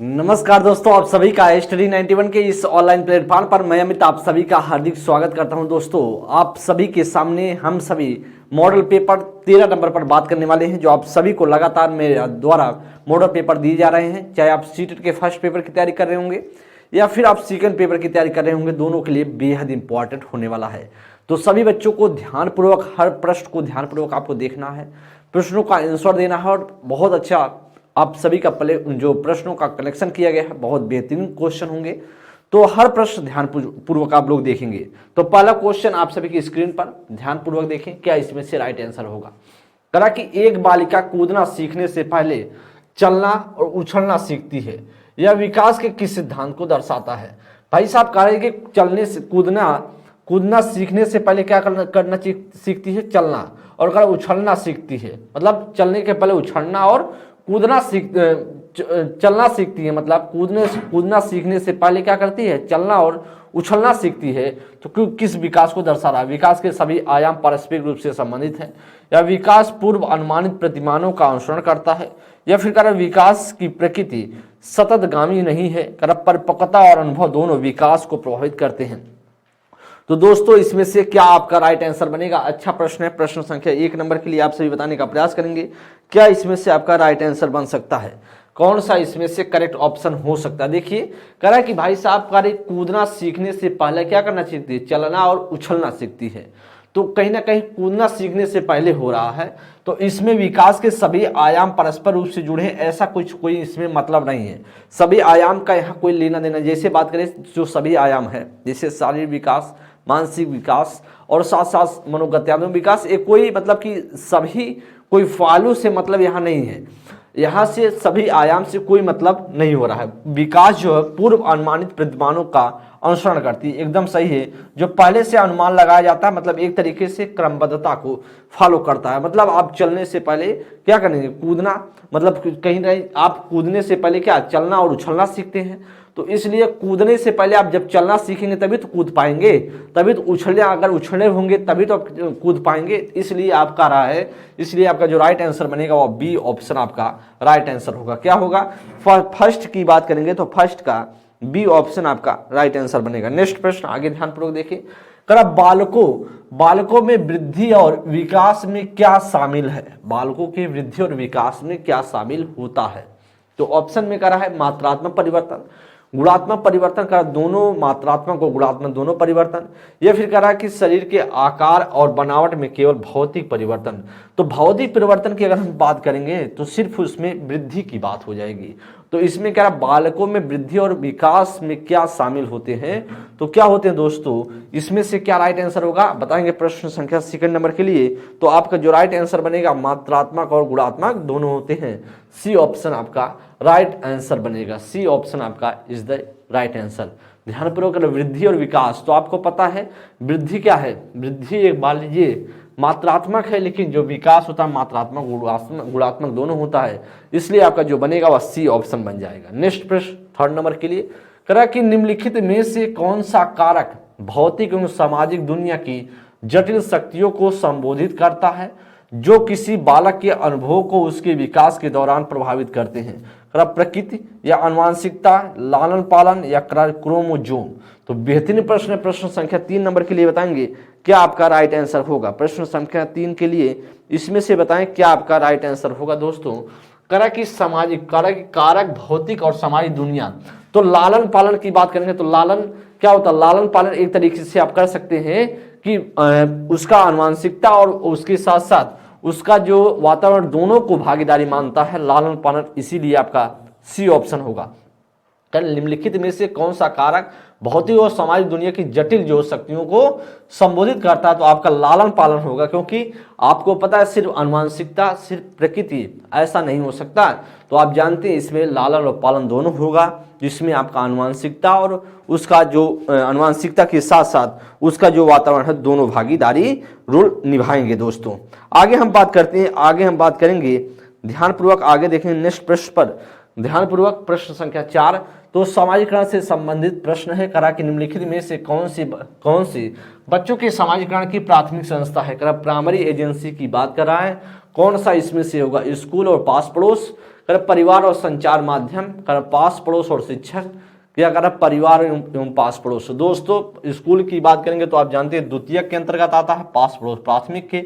नमस्कार दोस्तों, आप सभी का स्टडी 91 के इस ऑनलाइन प्लेटफॉर्म पर मैं अमित आप सभी का हार्दिक स्वागत करता हूं। दोस्तों, आप सभी के सामने हम सभी मॉडल पेपर 13 नंबर पर बात करने वाले हैं, जो आप सभी को लगातार मेरे द्वारा मॉडल पेपर दिए जा रहे हैं। चाहे आप सीटेट के फर्स्ट पेपर की तैयारी कर रहे होंगे या फिर आप सेकंड पेपर की तैयारी कर रहे होंगे, दोनों के लिए बेहद इंपॉर्टेंट होने वाला है। तो सभी बच्चों को ध्यानपूर्वक, हर प्रश्न को ध्यानपूर्वक आपको देखना है, प्रश्नों का आंसर देना है और बहुत अच्छा आप सभी का जो प्रश्नों का कलेक्शन किया गया है, बहुत बेहतरीन क्वेश्चन होंगे। तो हर प्रश्न ध्यानपूर्वक आप लोग देखेंगे। तो पहला क्वेश्चन आप सभी की स्क्रीन पर ध्यानपूर्वक देखें, क्या इसमें से राइट आंसर होगा। कहा कि एक बालिका कूदना सीखने से पहले चलना और उछलना सीखती है, यह विकास के किस सिद्धांत को दर्शाता है। भाई साहब कह रहे हैं कि चलने से कूदना सीखने से पहले क्या करना सीखती है, चलना, और अगर उछलना सीखती है मतलब चलने के पहले उछलना और चलना सीखती है, मतलब कूदना सीखने से पहले क्या करती है, चलना और उछलना सीखती है। तो किस विकास को दर्शा रहा है। विकास के सभी आयाम पारस्परिक रूप से संबंधित हैं, या विकास पूर्व अनुमानित प्रतिमानों का अनुसरण करता है, या फिर कारण विकास की प्रकृति सततगामी नहीं है। कारण परिपक्वता और अनुभव दोनों विकास को प्रभावित करते हैं। तो दोस्तों, इसमें से क्या आपका राइट आंसर बनेगा। अच्छा प्रश्न है। प्रश्न संख्या 1 नंबर के लिए आप सभी बताने का प्रयास करेंगे, क्या इसमें से आपका राइट आंसर बन सकता है, कौन सा इसमें से करेक्ट ऑप्शन हो सकता है। देखिए, कह रहा है कि भाई साहब कूदना सीखने से पहले क्या करना सीखती है, चलना और उछलना सीखती है। तो कहीं ना कहीं कूदना सीखने से पहले हो रहा है, तो इसमें विकास के सभी आयाम परस्पर रूप से जुड़े हैं, ऐसा कोई इसमें मतलब नहीं है। सभी आयाम का यहाँ कोई लेना देना, जैसे बात करें जो सभी आयाम है, जैसे शारीरिक विकास, मानसिक विकास और साथ साथ मनोगत्यात्मक विकास, एक कोई मतलब कि सभी कोई फालू से मतलब यहाँ नहीं है। यहाँ से सभी आयाम से कोई मतलब नहीं हो रहा है। विकास जो है पूर्व अनुमानित प्रतिमानों का अनुसरण करती है, एकदम सही है। जो पहले से अनुमान लगाया जाता है, मतलब एक तरीके से क्रमबद्धता को फॉलो करता है। मतलब आप चलने से पहले क्या करेंगे, कूदना, मतलब कहीं ना आप कूदने से पहले क्या चलना और उछलना सीखते हैं। तो इसलिए कूदने से पहले आप जब चलना सीखेंगे तभी तो कूद पाएंगे, तभी तो अगर उछले होंगे तभी तो आप कूद पाएंगे। इसलिए आप कह रहा है, इसलिए आपका जो राइट आंसर बनेगा वो बी ऑप्शन आपका राइट आंसर होगा। क्या होगा, फर्स्ट की बात करेंगे तो फर्स्ट का बी ऑप्शन आपका राइट आंसर बनेगा। नेक्स्ट प्रश्न आगे ध्यानपूर्वक देखिए। बालकों में वृद्धि और विकास में क्या शामिल है। बालकों के वृद्धि और विकास में क्या शामिल होता है। तो ऑप्शन में कह रहा है मात्रात्मक परिवर्तन, गुणात्मक परिवर्तन, का दोनों मात्रात्मक और गुणात्मक दोनों परिवर्तन, या फिर कह रहा है कि शरीर के आकार और बनावट में केवल भौतिक परिवर्तन। तो भौतिक परिवर्तन की अगर हम बात करेंगे तो सिर्फ उसमें वृद्धि की बात हो जाएगी। तो इसमें कह रहा बालकों में वृद्धि और विकास में क्या शामिल होते हैं। तो क्या होते हैं दोस्तों, इसमें से क्या राइट आंसर होगा बताएंगे। प्रश्न संख्या 2 नंबर के लिए तो आपका जो राइट आंसर बनेगा मात्रात्मक और गुणात्मक दोनों होते हैं। सी ऑप्शन आपका राइट आंसर बनेगा। सी ऑप्शन आपका इज द राइट आंसर। ध्यानपूर्वक वृद्धि और विकास, तो आपको पता है वृद्धि क्या है, वृद्धि एक मान लीजिए मात्रात्मक है, लेकिन जो विकास होता है मात्रात्मक गुणात्मक दोनों होता है। इसलिए आपका जो बनेगा वह सी ऑप्शन बन जाएगा। नेक्स्ट प्रश्न 3 नंबर के लिए करा कि निम्नलिखित में से कौन सा कारक भौतिक एवं सामाजिक दुनिया की जटिल शक्तियों को संबोधित करता है, जो किसी बालक के अनुभव को उसके विकास के दौरान प्रभावित करते हैं। प्रकृति या आनुवंशिकता, लालन पालन या क्रोमोजोम। तो बेहतरीन प्रश्न है। प्रश्न संख्या 3 नंबर के लिए बताएंगे क्या आपका राइट आंसर होगा। प्रश्न संख्या 3 के लिए इसमें से बताएं क्या आपका राइट आंसर होगा। दोस्तों, करा कि सामाजिक कारक भौतिक और सामाजिक दुनिया, तो लालन पालन की बात करेंगे तो लालन क्या होता है, लालन पालन एक तरीके से आप कर सकते हैं कि उसका आनुवंशिकता और उसके साथ साथ उसका जो वातावरण दोनों को भागीदारी मानता है लालन पालन। इसीलिए आपका सी ऑप्शन होगा। निम्नलिखित में से कौन सा कारक भौतिक और सामाजिक दुनिया की जटिल जो शक्तियों को संबोधित करता है। तो आपका लालन पालन होगा, क्योंकि आपको पता है सिर्फ आनुवंशिकता, सिर्फ प्रकृति ऐसा नहीं हो सकता। तो आप जानते हैं इसमें लालन और पालन दोनों होगा, जिसमें आपका आनुवंशिकता और उसका जो आनुवंशिकता के साथ साथ उसका जो वातावरण है दोनों भागीदारी रोल निभाएंगे। दोस्तों, आगे हम बात करते हैं, आगे हम बात करेंगे ध्यानपूर्वक आगे देखेंगे नेक्स्ट प्रश्न पर ध्यानपूर्वक। प्रश्न संख्या 4 तो सामाजिकरण से संबंधित प्रश्न है। करा कि निम्नलिखित में से कौन सी बच्चों के सामाजिकरण की प्राथमिक संस्था है। करा प्राइमरी एजेंसी की बात कर रहा है, कौन सा इसमें से होगा, स्कूल और पास पड़ोस, कर परिवार और संचार माध्यम, कर पास पड़ोस और शिक्षक, क्या करा परिवार एवं पास पड़ोस। दोस्तों स्कूल की बात करेंगे तो आप जानते हैं द्वितीयक के अंतर्गत आता है, पास पड़ोस प्राथमिक के।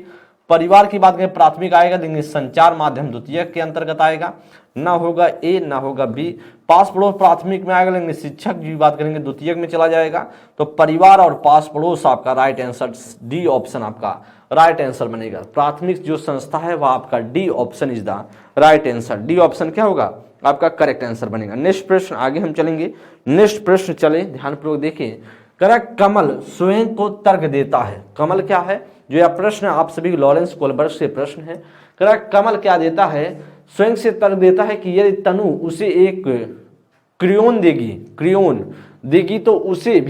परिवार की बात करें प्राथमिक आएगा, लेकिन संचार माध्यम द्वितीयक के अंतर्गत आएगा, ना होगा ए ना होगा बी। पास पड़ोस प्राथमिक में आएगा, लेकिन शिक्षक की बात करेंगे द्वितीयक में चला जाएगा। तो परिवार और पास पड़ोस आपका राइट आंसर डी ऑप्शन आपका राइट आंसर बनेगा। प्राथमिक जो संस्था है वह आपका D option is the right answer. D option क्या होगा आपका करेक्ट आंसर बनेगा। नेक्स्ट प्रश्न आगे हम चलेंगे। नेक्स्ट प्रश्न चले, ध्यानपूर्वक देखिए। करेक्ट, कमल स्वयं को तर्क देता है। कमल क्या है, जो यह प्रश्न आप सभी लॉरेंस कोलबर्ग से प्रश्न है। करेक्ट, कमल क्या देता है, स्वयं से तर्क देता है कि यदि तनु उसे एक क्रेयोन देगी तो उसे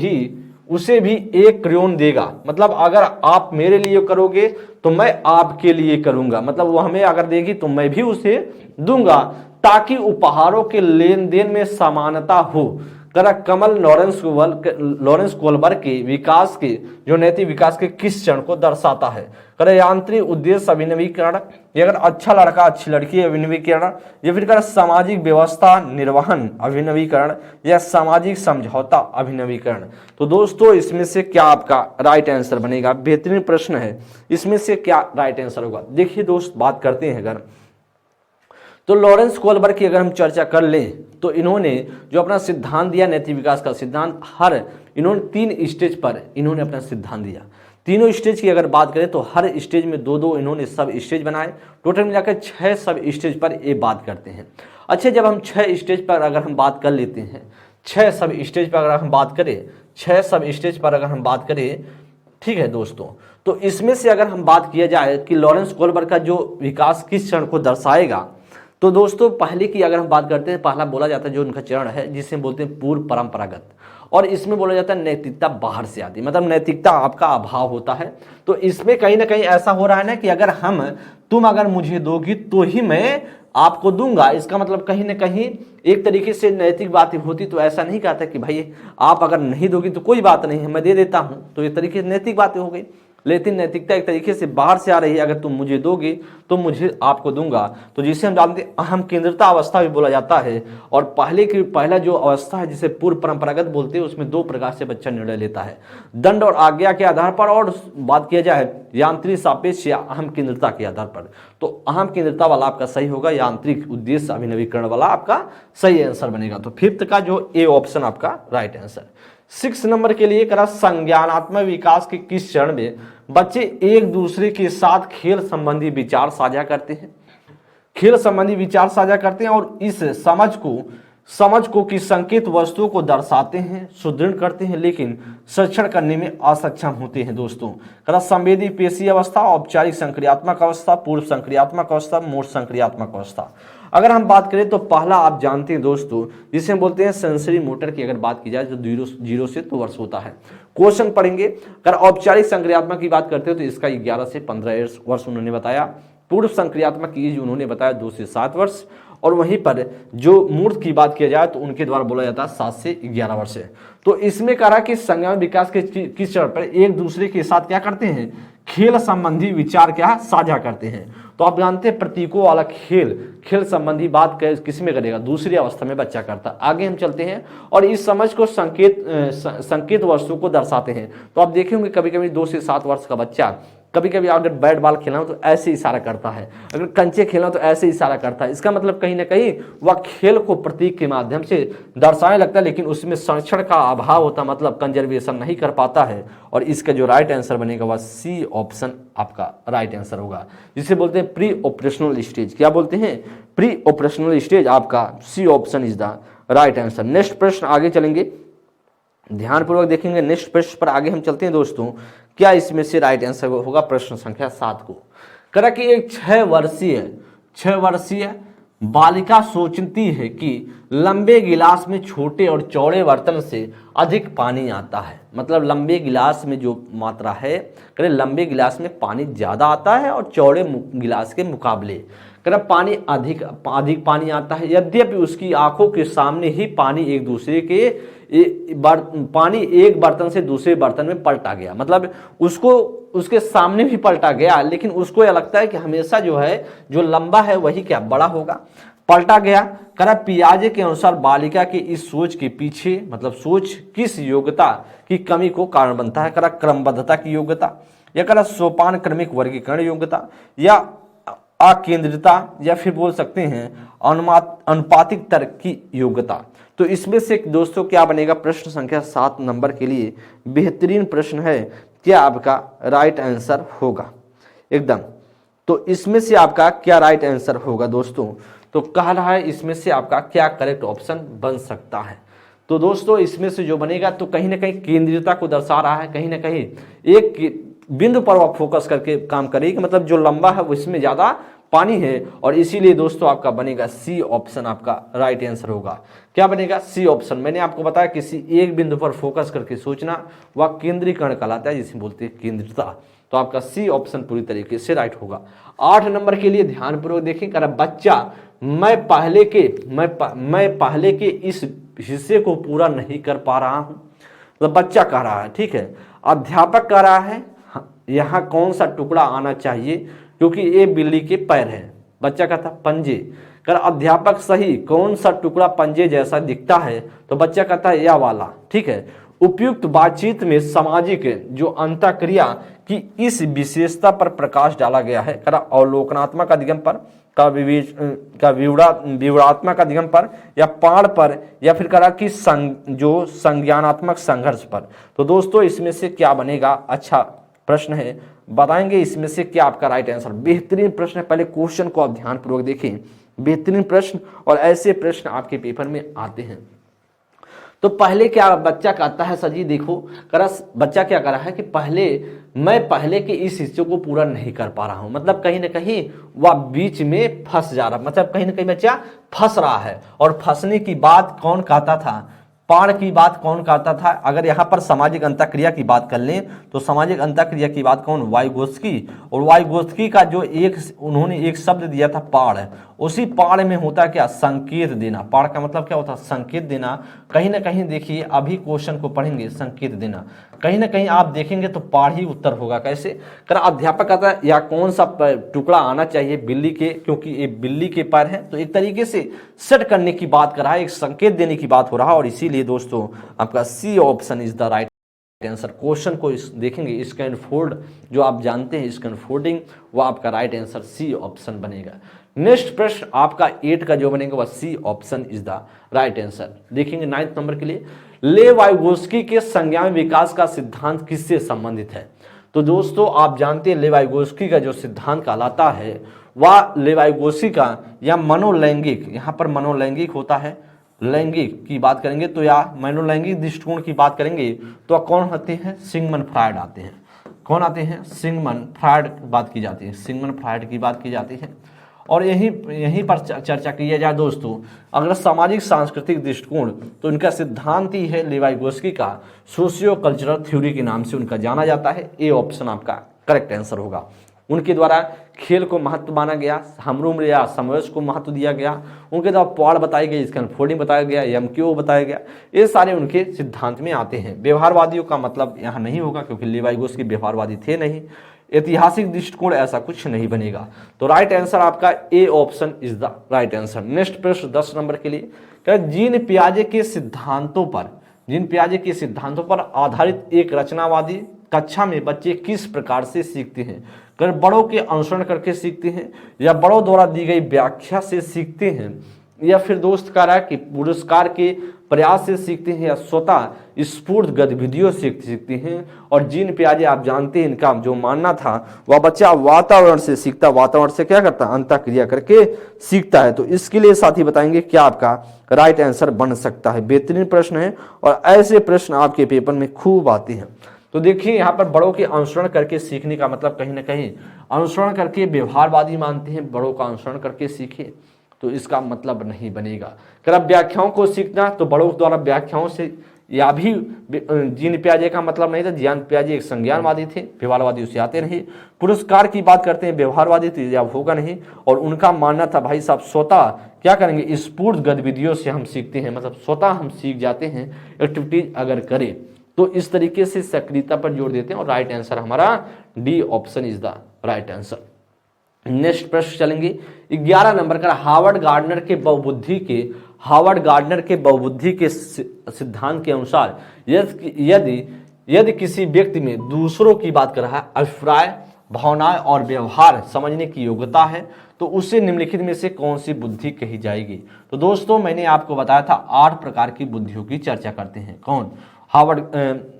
भी एक क्रेयोन देगा। मतलब अगर आप मेरे लिए करोगे तो मैं आपके लिए करूंगा, मतलब वो हमें अगर देगी तो मैं भी उसे दूंगा, ताकि उपहारों के लेन देन में समानता हो। कमल लॉरेंस कोलबर्ग के विकास के जो नैतिक विकास के किस चरण को दर्शाता है। यांत्रिक उद्देश्य अभिनवीकरण, या अगर अच्छा लड़का अच्छी लड़की अभिनवीकरण, या फिर सामाजिक व्यवस्था निर्वहन अभिनवीकरण, या सामाजिक समझौता अभिनवीकरण। तो दोस्तों इसमें से क्या आपका राइट आंसर बनेगा। बेहतरीन प्रश्न है, इसमें से क्या राइट आंसर होगा। देखिए दोस्त बात करते हैं अगर तो लॉरेंस कोलबर्ग की अगर हम चर्चा कर लें तो इन्होंने जो अपना सिद्धांत दिया नैतिक विकास का सिद्धांत, इन्होंने 3 स्टेज पर इन्होंने अपना सिद्धांत दिया। तीनों स्टेज की अगर बात करें तो हर स्टेज में 2-2 इन्होंने सब स्टेज बनाए, टोटल मिलाकर 6 सब स्टेज पर ये बात करते हैं। अच्छा, जब हम 6 स्टेज पर अगर हम बात कर लेते हैं, 6 सब स्टेज पर अगर हम बात करें, 6 सब स्टेज पर अगर हम बात करें, ठीक है दोस्तों, तो इसमें से अगर हम बात किया जाए कि लॉरेंस कोलबर्ग का जो विकास किस चरण को दर्शाएगा, तो दोस्तों पहले की अगर हम बात करते हैं, पहला बोला जाता है जो उनका चरण है जिसे बोलते हैं पूर्व परंपरागत, और इसमें बोला जाता है नैतिकता बाहर से आती, मतलब नैतिकता आपका अभाव होता है। तो इसमें कहीं ना कहीं ऐसा हो रहा है ना कि अगर तुम अगर मुझे दोगी तो ही मैं आपको दूंगा। इसका मतलब कहीं ना कहीं एक तरीके से नैतिक बातें होती तो ऐसा नहीं कहता कि भाई आप अगर नहीं दोगी तो कोई बात नहीं है, मैं दे देता हूं, तो एक तरीके से नैतिक बातें हो गई। लेकिन नैतिकता एक तरीके से बाहर से आ रही है, अगर तुम मुझे दोगे तो मुझे आपको दूंगा, तो जिसे हम जानते हैं अहम केंद्रता अवस्था भी बोला जाता है। और पहला जो अवस्था है जिसे पूर्व परंपरागत बोलते हैं, उसमें 2 प्रकार से बच्चा निर्णय लेता है, दंड और आज्ञा के आधार पर, और बात किया जाए यांत्रिक सापेक्ष या अहम केंद्रता के आधार पर। तो अहम केंद्रता वाला आपका सही होगा, यांत्रिक उद्देश्य अभिनवीकरण वाला आपका सही आंसर बनेगा। तो 5th का जो ए ऑप्शन आपका राइट आंसर। 6 नंबर के लिए करा संज्ञानात्मक विकास के किस चरण में बच्चे एक दूसरे के साथ खेल संबंधी विचार साझा करते हैं। खेल संबंधी विचार साझा करते हैं और इस समझ को कि संकेत वस्तुओं को दर्शाते हैं, सुदृढ़ करते हैं, लेकिन संरक्षण करने में असक्षम होते हैं। दोस्तों करा संवेदी पेशी अवस्था, औपचारिक संक्रियात्मक अवस्था, पूर्व संक्रियात्मक अवस्था, मूर्त संक्रियात्मक अवस्था। अगर हम बात करें तो पहला आप जानते हैं दोस्तों जिसे हम बोलते हैं सेंसरी मोटर की अगर बात की जाए तो 0 से 2 वर्ष होता है। क्वेश्चन पढ़ेंगे, अगर औपचारिक संक्रियात्मक की बात करते हो तो इसका 11 से 15 वर्ष उन्होंने बताया। पूर्व संक्रियात्मक की उन्होंने बताया 2 से 7 वर्ष, और वहीं पर जो मूर्त की बात किया जाए तो उनके द्वारा बोला जाता है 7 से 11 वर्ष है। तो इसमें कहा कि संज्ञान विकास के किस चरण पर एक दूसरे के साथ क्या करते हैं, खेल संबंधी विचार क्या साझा करते हैं। तो आप जानते हैं प्रतीकों वाला खेल संबंधी बात किसमें करेगा, दूसरी अवस्था में बच्चा करता। आगे हम चलते हैं और इस समझ को संकेत वस्तु को दर्शाते हैं। तो आप देखेंगे कभी कभी 2 से 7 वर्ष का बच्चा कभी कभी अगर बैट बॉल खेलना हो तो ऐसे इशारा करता है, अगर कंचे खेलना हो तो ऐसे इशारा करता है। इसका मतलब कहीं ना कहीं वह खेल को प्रतीक के माध्यम से दर्शाने लगता है, लेकिन उसमें संरक्षण का अभाव होता, मतलब कंजर्वेशन नहीं कर पाता है। और इसका जो राइट आंसर बनेगा वह सी ऑप्शन आपका राइट आंसर होगा, जिसे बोलते हैं प्री ऑपरेशनल स्टेज। क्या बोलते हैं, प्री ऑपरेशनल स्टेज। आपका C option is the right answer. Next प्रश्न आगे चलेंगे, ध्यानपूर्वक देखेंगे। नेक्स्ट प्रश्न पर आगे हम चलते हैं दोस्तों, क्या इसमें से राइट आंसर होगा प्रश्न संख्या 7 को। करा कि एक 6 वर्षीय बालिका सोचती है कि लंबे गिलास में छोटे और चौड़े बर्तन से अधिक पानी आता है। मतलब लंबे गिलास में जो मात्रा है, करे लंबे गिलास में पानी ज्यादा आता है और चौड़े गिलास के मुकाबले करे पानी अधिक पानी आता है। यद्यपि उसकी आंखों के सामने ही पानी एक बर्तन से दूसरे बर्तन में पलटा गया, मतलब उसके सामने भी पलटा गया, लेकिन उसको यह लगता है कि हमेशा जो है जो लंबा है वही क्या बड़ा होगा। पलटा गया। कह रहा पियाजे के अनुसार बालिका की इस सोच के पीछे मतलब सोच किस योग्यता की कमी को कारण बनता है। कह रहा क्रमबद्धता की योग्यता, या कह रहा सोपान क्रमिक वर्गीकरण योग्यता, या अकेंद्रिता, या फिर बोल सकते हैं अनुपातिक तर्क की योग्यता। तो इसमें से दोस्तों क्या बनेगा, प्रश्न संख्या 7 नंबर के लिए बेहतरीन प्रश्न है, क्या आपका राइट आंसर होगा एकदम। तो इसमें से आपका क्या राइट आंसर होगा दोस्तों, तो कह रहा है इसमें से आपका क्या करेक्ट ऑप्शन बन सकता है। तो दोस्तों इसमें से जो बनेगा तो कहीं ना कहीं केंद्रीयता को दर्शा रहा है, कहीं ना कहीं एक बिंदु पर आप फोकस करके काम करेगी, मतलब जो लंबा है उसमें ज्यादा पानी है, और इसीलिए दोस्तों आपका बनेगा सी ऑप्शन आपका राइट आंसर होगा। क्या बनेगा, सी ऑप्शन। मैंने आपको बताया किसी एक बिंदु पर फोकस करके सोचना वह केंद्रीकरण कहलाता है, जिसे बोलते हैं केंद्रिता। तो आपका सी ऑप्शन पूरी तरीके से राइट होगा। 8 नंबर के लिए ध्यानपूर्वक देखें, कह रहा बच्चा मैं पहले के इस हिस्से को पूरा नहीं कर पा रहा हूं। तो बच्चा कह रहा है, ठीक है। अध्यापक कह रहा है यहाँ कौन सा टुकड़ा आना चाहिए, क्योंकि ये बिल्ली के पैर है। बच्चा कहता पंजे। कर अध्यापक सही, कौन सा टुकड़ा पंजे जैसा दिखता है, तो बच्चा कहता है यह वाला, ठीक है। उपयुक्त बातचीत में सामाजिक जो अंतःक्रिया की इस विशेषता पर प्रकाश डाला गया है। कर अवलोकनात्मक अधिगम पर, का विवरणात्मक अधिगम पर, या पाड़ पर, या फिर करा कि जो संज्ञानात्मक संघर्ष पर। तो दोस्तों इसमें से क्या बनेगा, अच्छा प्रश्न है, बताएंगे इसमें से क्या आपका राइट आंसर। बेहतरीन प्रश्न है, पहले क्वेश्चन को आप ध्यानपूर्वक देखें, बेहतरीन प्रश्न, और ऐसे प्रश्न आपके पेपर में आते हैं। तो पहले क्या बच्चा कहता है, सजी देखो करा बच्चा क्या कर रहा है कि मैं पहले के इस हिस्से को पूरा नहीं कर पा रहा हूं, मतलब कहीं ना कहीं वह बीच में फंस जा रहा, मतलब कहीं ना कहीं बच्चा फंस रहा है। और फंसने की बात कौन कहता था, पाड़ की बात कौन करता था। अगर यहाँ पर सामाजिक अंतःक्रिया की बात कर लें तो सामाजिक अंतःक्रिया की बात कौन, वाइगोत्स्की। और वाइगोत्स्की का जो उन्होंने एक शब्द दिया था पाड़, उसी पाड़ में होता क्या, संकेत देना। पाड़ का मतलब क्या होता है, संकेत देना। कहीं ना कहीं देखिए अभी क्वेश्चन को पढ़ेंगे, संकेत देना कहीं ना कहीं आप देखेंगे तो पाड़ ही उत्तर होगा। कैसे, कर अध्यापक कहता है या कौन सा टुकड़ा आना चाहिए बिल्ली के, क्योंकि ये बिल्ली के पैर है। तो एक तरीके से सेट करने की बात कर रहा है, एक संकेत देने की बात हो रहा है, और इसीलिए दोस्तों आपका C option is the right answer. Question को देखेंगे स्कैन फोल्ड, जो आप जानते हैं स्कैन फोल्डिंग, वो आपका राइट आंसर सी ऑप्शन बनेगा। नेक्स्ट प्रश्न आपका 8 का जो बनेगा वह C option is the right answer. देखेंगे 9 नंबर के लिए, लेवाइगोस्की के संज्ञान विकास का सिद्धांत किससे संबंधित है। तो दोस्तों आप जानते हैं लेवाइगोस्की का जो सिद्धांत कहलाता है वह लेवाइगोस्की का या मनोलैंगिक, यहाँ पर मनोलैंगिक होता है, लैंगिक की बात करेंगे तो या मनोलैंगिक दृष्टिकोण की बात करेंगे तो कौन आते हैं, सिगमंड फ्रायड आते हैं। कौन आते हैं, सिगमंड फ्रायड बात की जाती है, सिगमंड फ्रायड की बात की जाती है। और यहीं पर चर्चा की जाए दोस्तों, अगर सामाजिक सांस्कृतिक दृष्टिकोण तो इनका सिद्धांत ही है लेवाइगोस्की का सोशियो कल्चरल थ्योरी के नाम से उनका जाना जाता है। ए ऑप्शन आपका करेक्ट आंसर होगा। उनके द्वारा खेल को महत्व माना गया, हमरूम या समवयस्क को महत्व दिया गया, उनके द्वारा पॉड बताई गई, इसका अनफोल्डिंग बताया गया, एमक्यू बताया गया, ये सारे उनके सिद्धांत में आते हैं। व्यवहारवादियों का मतलब यहाँ नहीं होगा क्योंकि लेवाइगोस्की व्यवहारवादी थे नहीं। ऐतिहासिक दृष्टिकोण ऐसा कुछ नहीं बनेगा। तो राइट आंसर आपका A option is the right answer. Next प्रश्न 10 नंबर के लिए, जीन पियाजे के सिद्धांतों पर आधारित एक रचनावादी कक्षा में बच्चे किस प्रकार से सीखते हैं। कर बड़ों के अनुसरण करके सीखते हैं, या बड़ों द्वारा दी गई व्याख्या से सीखते हैं, या फिर दोस्त कह रहा है कि पुरस्कार के प्रयास से सीखते हैं, या स्वतः स्फूर्त गतिविधियों से सीखते हैं। और जीन पियाजे आप जानते हैं इनका जो मानना था वह बच्चा वातावरण से सीखता, वातावरण से क्या करता, अंतःक्रिया करके सीखता है। तो इसके लिए साथी बताएंगे क्या आपका राइट आंसर बन सकता है। बेहतरीन प्रश्न है और ऐसे प्रश्न आपके पेपर में खूब आते हैं। तो देखिए यहाँ पर बड़ों के अनुसरण करके सीखने का मतलब कहीं ना कहीं अनुसरण करके व्यवहारवादी मानते हैं, बड़ों का अनुसरण करके सीखे, तो इसका मतलब नहीं बनेगा। अगर व्याख्याओं को सीखना तो बड़ों द्वारा व्याख्याओं से, या भी जीन पियाजे का मतलब नहीं था। जीन पियाजे एक संज्ञानवादी थे, व्यवहारवादी उसे आते नहीं। पुरस्कार की बात करते हैं, व्यवहारवादी तो या होगा नहीं। और उनका मानना था भाई साहब स्वतः क्या करेंगे, स्फूर्त गतिविधियों से हम सीखते हैं, मतलब स्वतः हम सीख जाते हैं एक्टिविटीज अगर करें। तो इस तरीके से सक्रियता पर जोर देते हैं और राइट आंसर हमारा D option is the right answer. Next प्रश्न चलेंगे 11 नंबर का हार्वर्ड गार्डनर के बहुबुद्धि के सिद्धांत के अनुसार यदि यदि किसी व्यक्ति में दूसरों की बात कर रहा है, अभिप्राय, भावनाएं और व्यवहार समझने की योग्यता है, तो उसे निम्नलिखित में से कौन सी बुद्धि कही जाएगी। तो दोस्तों मैंने आपको बताया था 8 प्रकार की बुद्धियों की चर्चा करते हैं। कौन?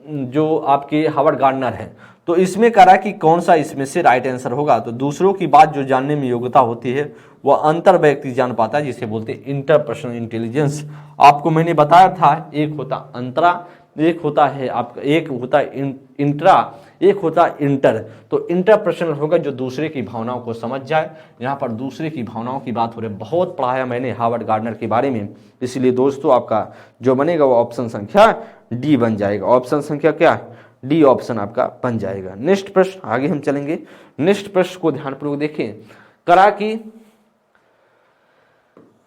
जो आपके हार्वर्ड गार्डनर है। तो इसमें करा कि कौन सा इसमें से राइट आंसर होगा। तो दूसरों की बात जो जानने में योग्यता होती है वह अंतर व्यक्ति जान पाता है, जिसे बोलते हैं इंटरपर्सनल इंटेलिजेंस। आपको मैंने बताया था एक होता अंतरा, एक होता है आपका, एक होता है इंट्रा, एक होता है इंटर। तो इंटरपर्सनल होगा जो दूसरे की भावनाओं को समझ जाए। यहाँ पर दूसरे की भावनाओं की बात हो रही है, बहुत पढ़ाया मैंने हार्वर्ड गार्डनर के बारे में, इसलिए दोस्तों आपका जो बनेगा वो ऑप्शन संख्या डी बन जाएगा। ऑप्शन संख्या क्या? डी ऑप्शन आपका बन जाएगा। नेक्स्ट प्रश्न आगे हम चलेंगे। नेक्स्ट प्रश्न को ध्यानपूर्वक देखें। करा कि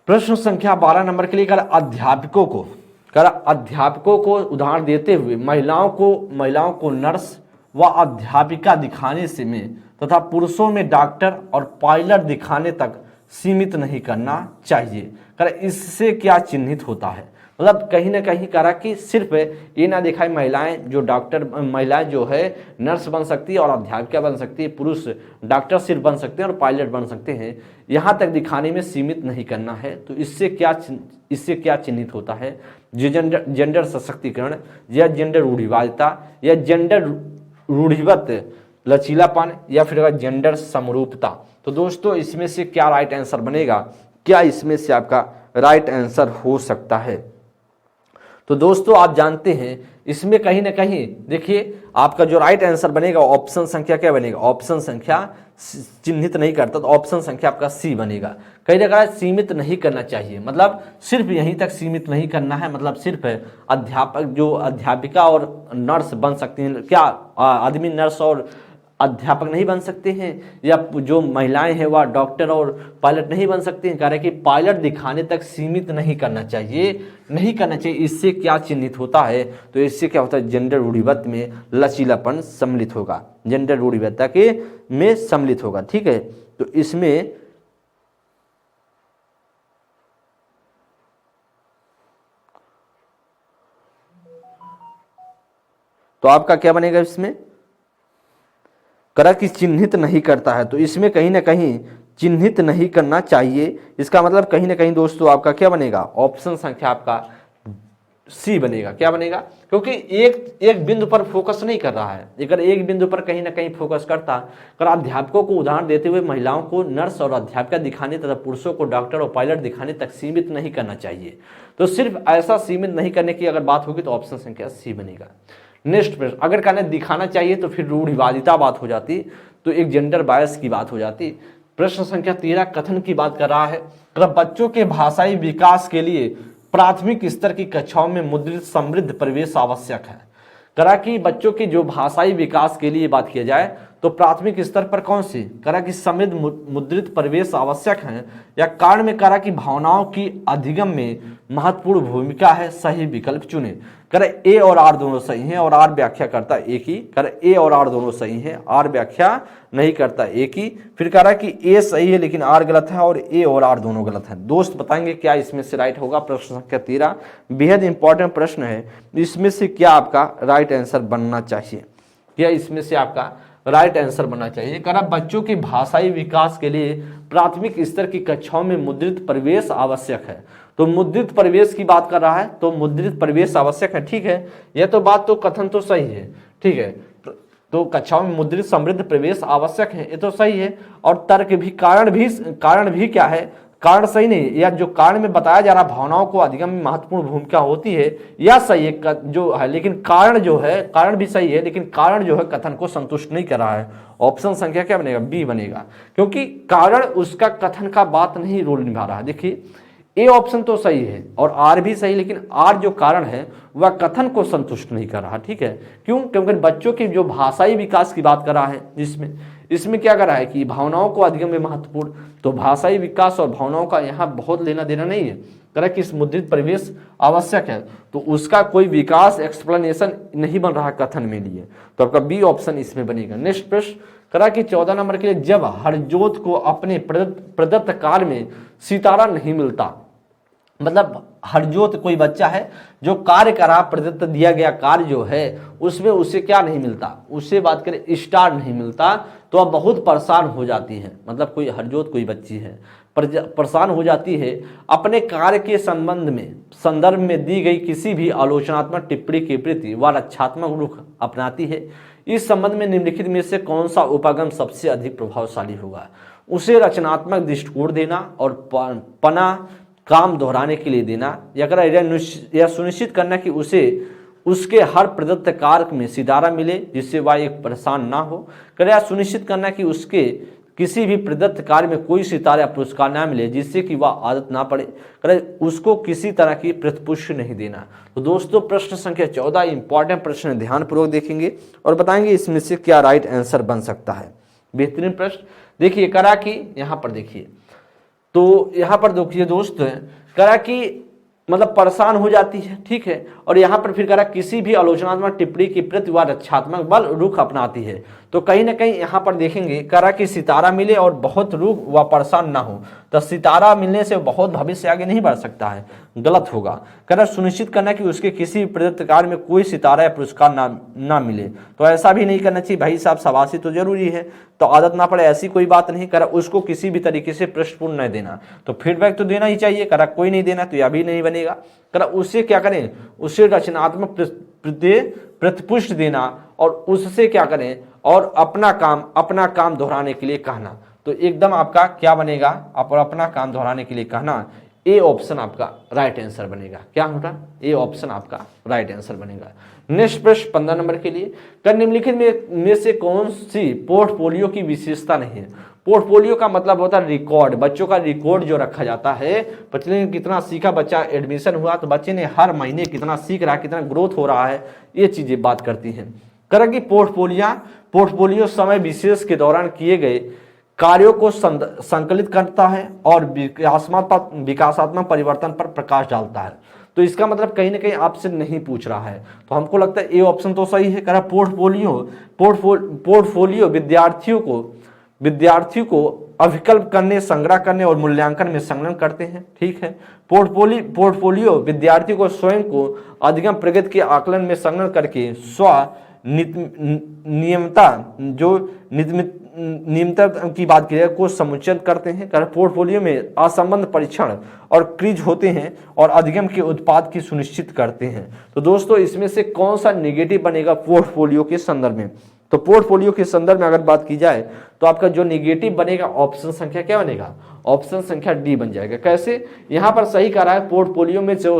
प्रश्न संख्या 12 नंबर के लिए करा अध्यापकों को उदाहरण देते हुए महिलाओं को नर्स व अध्यापिका दिखाने से में तथा पुरुषों में डॉक्टर और पायलट दिखाने तक सीमित नहीं करना चाहिए। करा इससे क्या चिन्हित होता है? मतलब कहीं ना कहीं करा कि सिर्फ ये ना दिखाए महिलाएं जो है नर्स बन सकती है और अध्यापिका बन सकती है, पुरुष डॉक्टर सिर्फ बन सकते हैं और पायलट बन सकते हैं, यहाँ तक दिखाने में सीमित नहीं करना है। तो इससे क्या चिन्हित होता है? जेंडर सशक्तिकरण या जेंडर रूढ़िवादिता या जेंडर रूढ़िवत लचीलापन या फिर जेंडर समरूपता। तो दोस्तों इसमें से क्या राइट आंसर बनेगा? क्या इसमें से आपका राइट आंसर हो सकता है? तो दोस्तों आप जानते हैं इसमें कहीं ना कहीं देखिए आपका जो राइट आंसर बनेगा ऑप्शन संख्या क्या बनेगा? ऑप्शन संख्या चिन्हित नहीं करता, तो ऑप्शन संख्या आपका सी बनेगा। कहीं ना कहीं सीमित नहीं करना चाहिए, मतलब सिर्फ यहीं तक सीमित नहीं करना है, मतलब सिर्फ अध्यापिका और नर्स बन सकती हैं। क्या आदमी नर्स और अध्यापक नहीं बन सकते हैं? या जो महिलाएं हैं वह डॉक्टर और पायलट नहीं बन सकती हैं? कह रहे कि पायलट दिखाने तक सीमित नहीं करना चाहिए। इससे क्या चिन्हित होता है? तो इससे क्या होता है? जेंडर रूढ़िवाद में लचीलापन सम्मिलित होगा, जेंडर रूढ़िवादिता के में सम्मिलित होगा। ठीक है, तो इसमें तो आपका क्या बनेगा? इसमें करा कि चिन्हित नहीं करता है, तो इसमें कहीं ना कहीं चिन्हित नहीं करना चाहिए। इसका मतलब कहीं ना कहीं दोस्तों आपका क्या बनेगा? ऑप्शन संख्या आपका सी बनेगा। क्या बनेगा? क्योंकि एक बिंदु पर फोकस नहीं कर रहा है। अगर एक बिंदु पर कहीं ना कहीं फोकस करता, अगर अध्यापकों को उदाहरण देते हुए महिलाओं को नर्स और अध्यापिका दिखाने तथा पुरुषों को डॉक्टर और पायलट दिखाने तक सीमित नहीं करना चाहिए, तो सिर्फ ऐसा सीमित नहीं करने की अगर बात होगी तो ऑप्शन संख्या सी बनेगा। नेक्स्ट प्रश्न, अगर कहना दिखाना चाहिए तो फिर रूढ़िवादिता बात हो जाती, तो एक जेंडर बायस की बात हो जाती। प्रश्न संख्या 13 कथन की बात कर रहा है। बच्चों के भाषाई विकास के लिए प्राथमिक स्तर की कक्षाओं में मुद्रित समृद्ध परिवेश आवश्यक है। करा कि बच्चों के जो भाषाई विकास के लिए बात किया जाए तो प्राथमिक स्तर पर कौन सी? करा कि समृद्ध मुद्रित परिवेश आवश्यक है, या कारण में करा कि भावनाओं की अधिगम में महत्वपूर्ण भूमिका है। सही विकल्प चुने। करे ए और आर दोनों सही हैं और आर व्याख्या करता एक ही। करे ए और आर दोनों सही हैं, आर व्याख्या नहीं करता एक ही। फिर कह रहा है कि ए सही है लेकिन आर गलत है, और ए और आर दोनों गलत है। दोस्त बताएंगे क्या इसमें से राइट होगा। प्रश्न संख्या 13 बेहद इंपॉर्टेंट प्रश्न है। इसमें से क्या आपका राइट आंसर बनना चाहिए? क्या इसमें से आपका राइट आंसर बनना चाहिए? कह रहा बच्चों के भाषाई विकास के लिए प्राथमिक स्तर की कक्षाओं में मुद्रित परिवेश आवश्यक है। तो मुद्रित परिवेश की बात कर रहा है, तो मुद्रित परिवेश आवश्यक है। ठीक है, यह तो बात तो कथन तो सही है। ठीक है, तो कक्षाओं में मुद्रित समृद्ध परिवेश आवश्यक है, ये तो सही है। और तर्क भी, कारण भी क्या है? कारण सही नहीं, या जो कारण में बताया जा रहा भावनाओं को अधिगम में महत्वपूर्ण भूमिका होती है, या सही है जो है, लेकिन कारण भी सही है, लेकिन कारण जो है कथन को संतुष्ट नहीं कर रहा है। ऑप्शन संख्या क्या बनेगा? बी बनेगा, क्योंकि कारण उसका कथन का बात नहीं रोल निभा रहा है। देखिए ए ऑप्शन तो सही है और आर भी सही, लेकिन आर जो कारण है वह कथन को संतुष्ट नहीं कर रहा। ठीक है, क्यों? क्योंकि बच्चों के जो भाषाई विकास की बात कर रहा है, इसमें क्या कर रहा है कि भावनाओं को अधिगम में महत्वपूर्ण, तो भाषाई विकास और भावनाओं का यहाँ बहुत लेना देना नहीं है। तरह कि इस मुद्रित परिवेश आवश्यक है, तो उसका कोई विकास एक्सप्लेनेशन नहीं बन रहा कथन में लिए, तो आपका बी ऑप्शन इसमें बनेगा। नेक्स्ट प्रश्न, करा कि 14 नंबर के लिए जब हरजोत को अपने प्रदत्त कार्य में सितारा नहीं मिलता, मतलब हरजोत कोई बच्चा है जो कार्य करा, प्रदत्त दिया गया कार्य जो है उसमें उसे क्या नहीं मिलता, उससे बात करें स्टार नहीं मिलता, तो अब बहुत परेशान हो जाती है। मतलब कोई हरजोत कोई बच्ची है परेशान हो जाती है, अपने कार्य के संदर्भ में दी गई किसी भी आलोचनात्मक टिप्पणी के प्रति वह रक्षात्मक रुख अपनाती है। इस संबंध में निम्नलिखित में से कौन सा उपागम सबसे अधिक प्रभावशाली होगा? उसे रचनात्मक दृष्टिकोण देना और पना काम दोहराने के लिए देना, या सुनिश्चित करना कि उसे उसके हर प्रदत्त कार्य में सितारा मिले जिससे वह एक परेशान ना हो। या सुनिश्चित करना कि उसके किसी भी प्रदत्त कार्य में कोई सितारा या पुरस्कार ना मिले जिससे कि वह आदत ना पड़े। उसको किसी तरह की प्रतिपुष्टि नहीं देना। तो दोस्तों प्रश्न संख्या 14 इंपॉर्टेंट प्रश्न है, ध्यानपूर्वक देखेंगे और बताएंगे इसमें से क्या राइट आंसर बन सकता है। बेहतरीन प्रश्न देखिए, करा कि यहाँ पर देखिए, तो यहाँ पर देखिए दोस्त करा कि मतलब परेशान हो जाती है, ठीक है, और यहाँ पर फिर करा किसी भी आलोचनात्मक टिप्पणी की प्रति वह रक्षात्मक बल रुख अपनाती है। तो कहीं ना कहीं यहाँ पर देखेंगे करा कि सितारा मिले और बहुत रुख व परेशान ना हो, तो सितारा मिलने से बहुत भविष्य आगे नहीं बढ़ सकता है, गलत होगा। करा सुनिश्चित करना कि उसके किसी भी प्रदत्त कार्य में कोई सितारा या पुरस्कार ना मिले, तो ऐसा भी नहीं करना चाहिए भाई साहब, शाबाशी तो जरूरी है तो आदत ना पड़े ऐसी कोई बात नहीं। करा उसको किसी भी तरीके से प्रश्नपूर्ण नहीं देना, तो फीडबैक तो देना ही चाहिए, करा कोई नहीं देना तो यह भी नहीं बनेगा। करा उससे क्या करें, उससे रचनात्मक प्रतिपुष्टि देना और उससे क्या करें, और अपना काम दोहराने के लिए कहना। तो एकदम आपका क्या बनेगा, अपना काम दोहराने के लिए कहना, ए ऑप्शन आपका राइट आंसर बनेगा। क्या होगा, ए ऑप्शन आपका राइट आंसर बनेगा। नेक्स्ट प्रश्न 15 नंबर के लिए, निम्नलिखित में से कौन सी पोर्टफोलियो की विशेषता नहीं है? पोर्टफोलियो का मतलब होता है रिकॉर्ड, बच्चों का रिकॉर्ड जो रखा जाता है, बच्चे ने कितना सीखा, बच्चा एडमिशन हुआ तो बच्चे ने हर महीने कितना सीख रहा है, कितना ग्रोथ हो रहा है, ये चीजें बात करती हैं। करेंगे पोर्टफोलियो समय विशेष के दौरान किए गए कार्यों को संकलित करता है और विकासात्मक परिवर्तन पर प्रकाश डालता है। तो इसका मतलब कहीं ना कहीं आपसे नहीं पूछ रहा है, तो हमको लगता है ए ऑप्शन तो सही है। करा पोर्टफोलियो विद्यार्थियों को अभिकल्प करने, संग्रह करने और मूल्यांकन में संलग्न करते हैं, ठीक है। पोर्टफोलियो विद्यार्थियों को स्वयं को अधिगम प्रगति के आकलन में संलग्न करके नियमितता की बात की को समुचित करते हैं। पोर्टफोलियो में असंबंध परीक्षण और क्रिज होते हैं और अधिगम के उत्पाद की सुनिश्चित करते हैं। तो दोस्तों इसमें से कौन सा नेगेटिव बनेगा पोर्टफोलियो के संदर्भ में? तो पोर्टफोलियो के संदर्भ में अगर बात की जाए तो आपका जो नेगेटिव बनेगा ऑप्शन संख्या क्या बनेगा, ऑप्शन संख्या डी बन जाएगा। कैसे, यहाँ पर सही कह रहा है पोर्टफोलियो में जो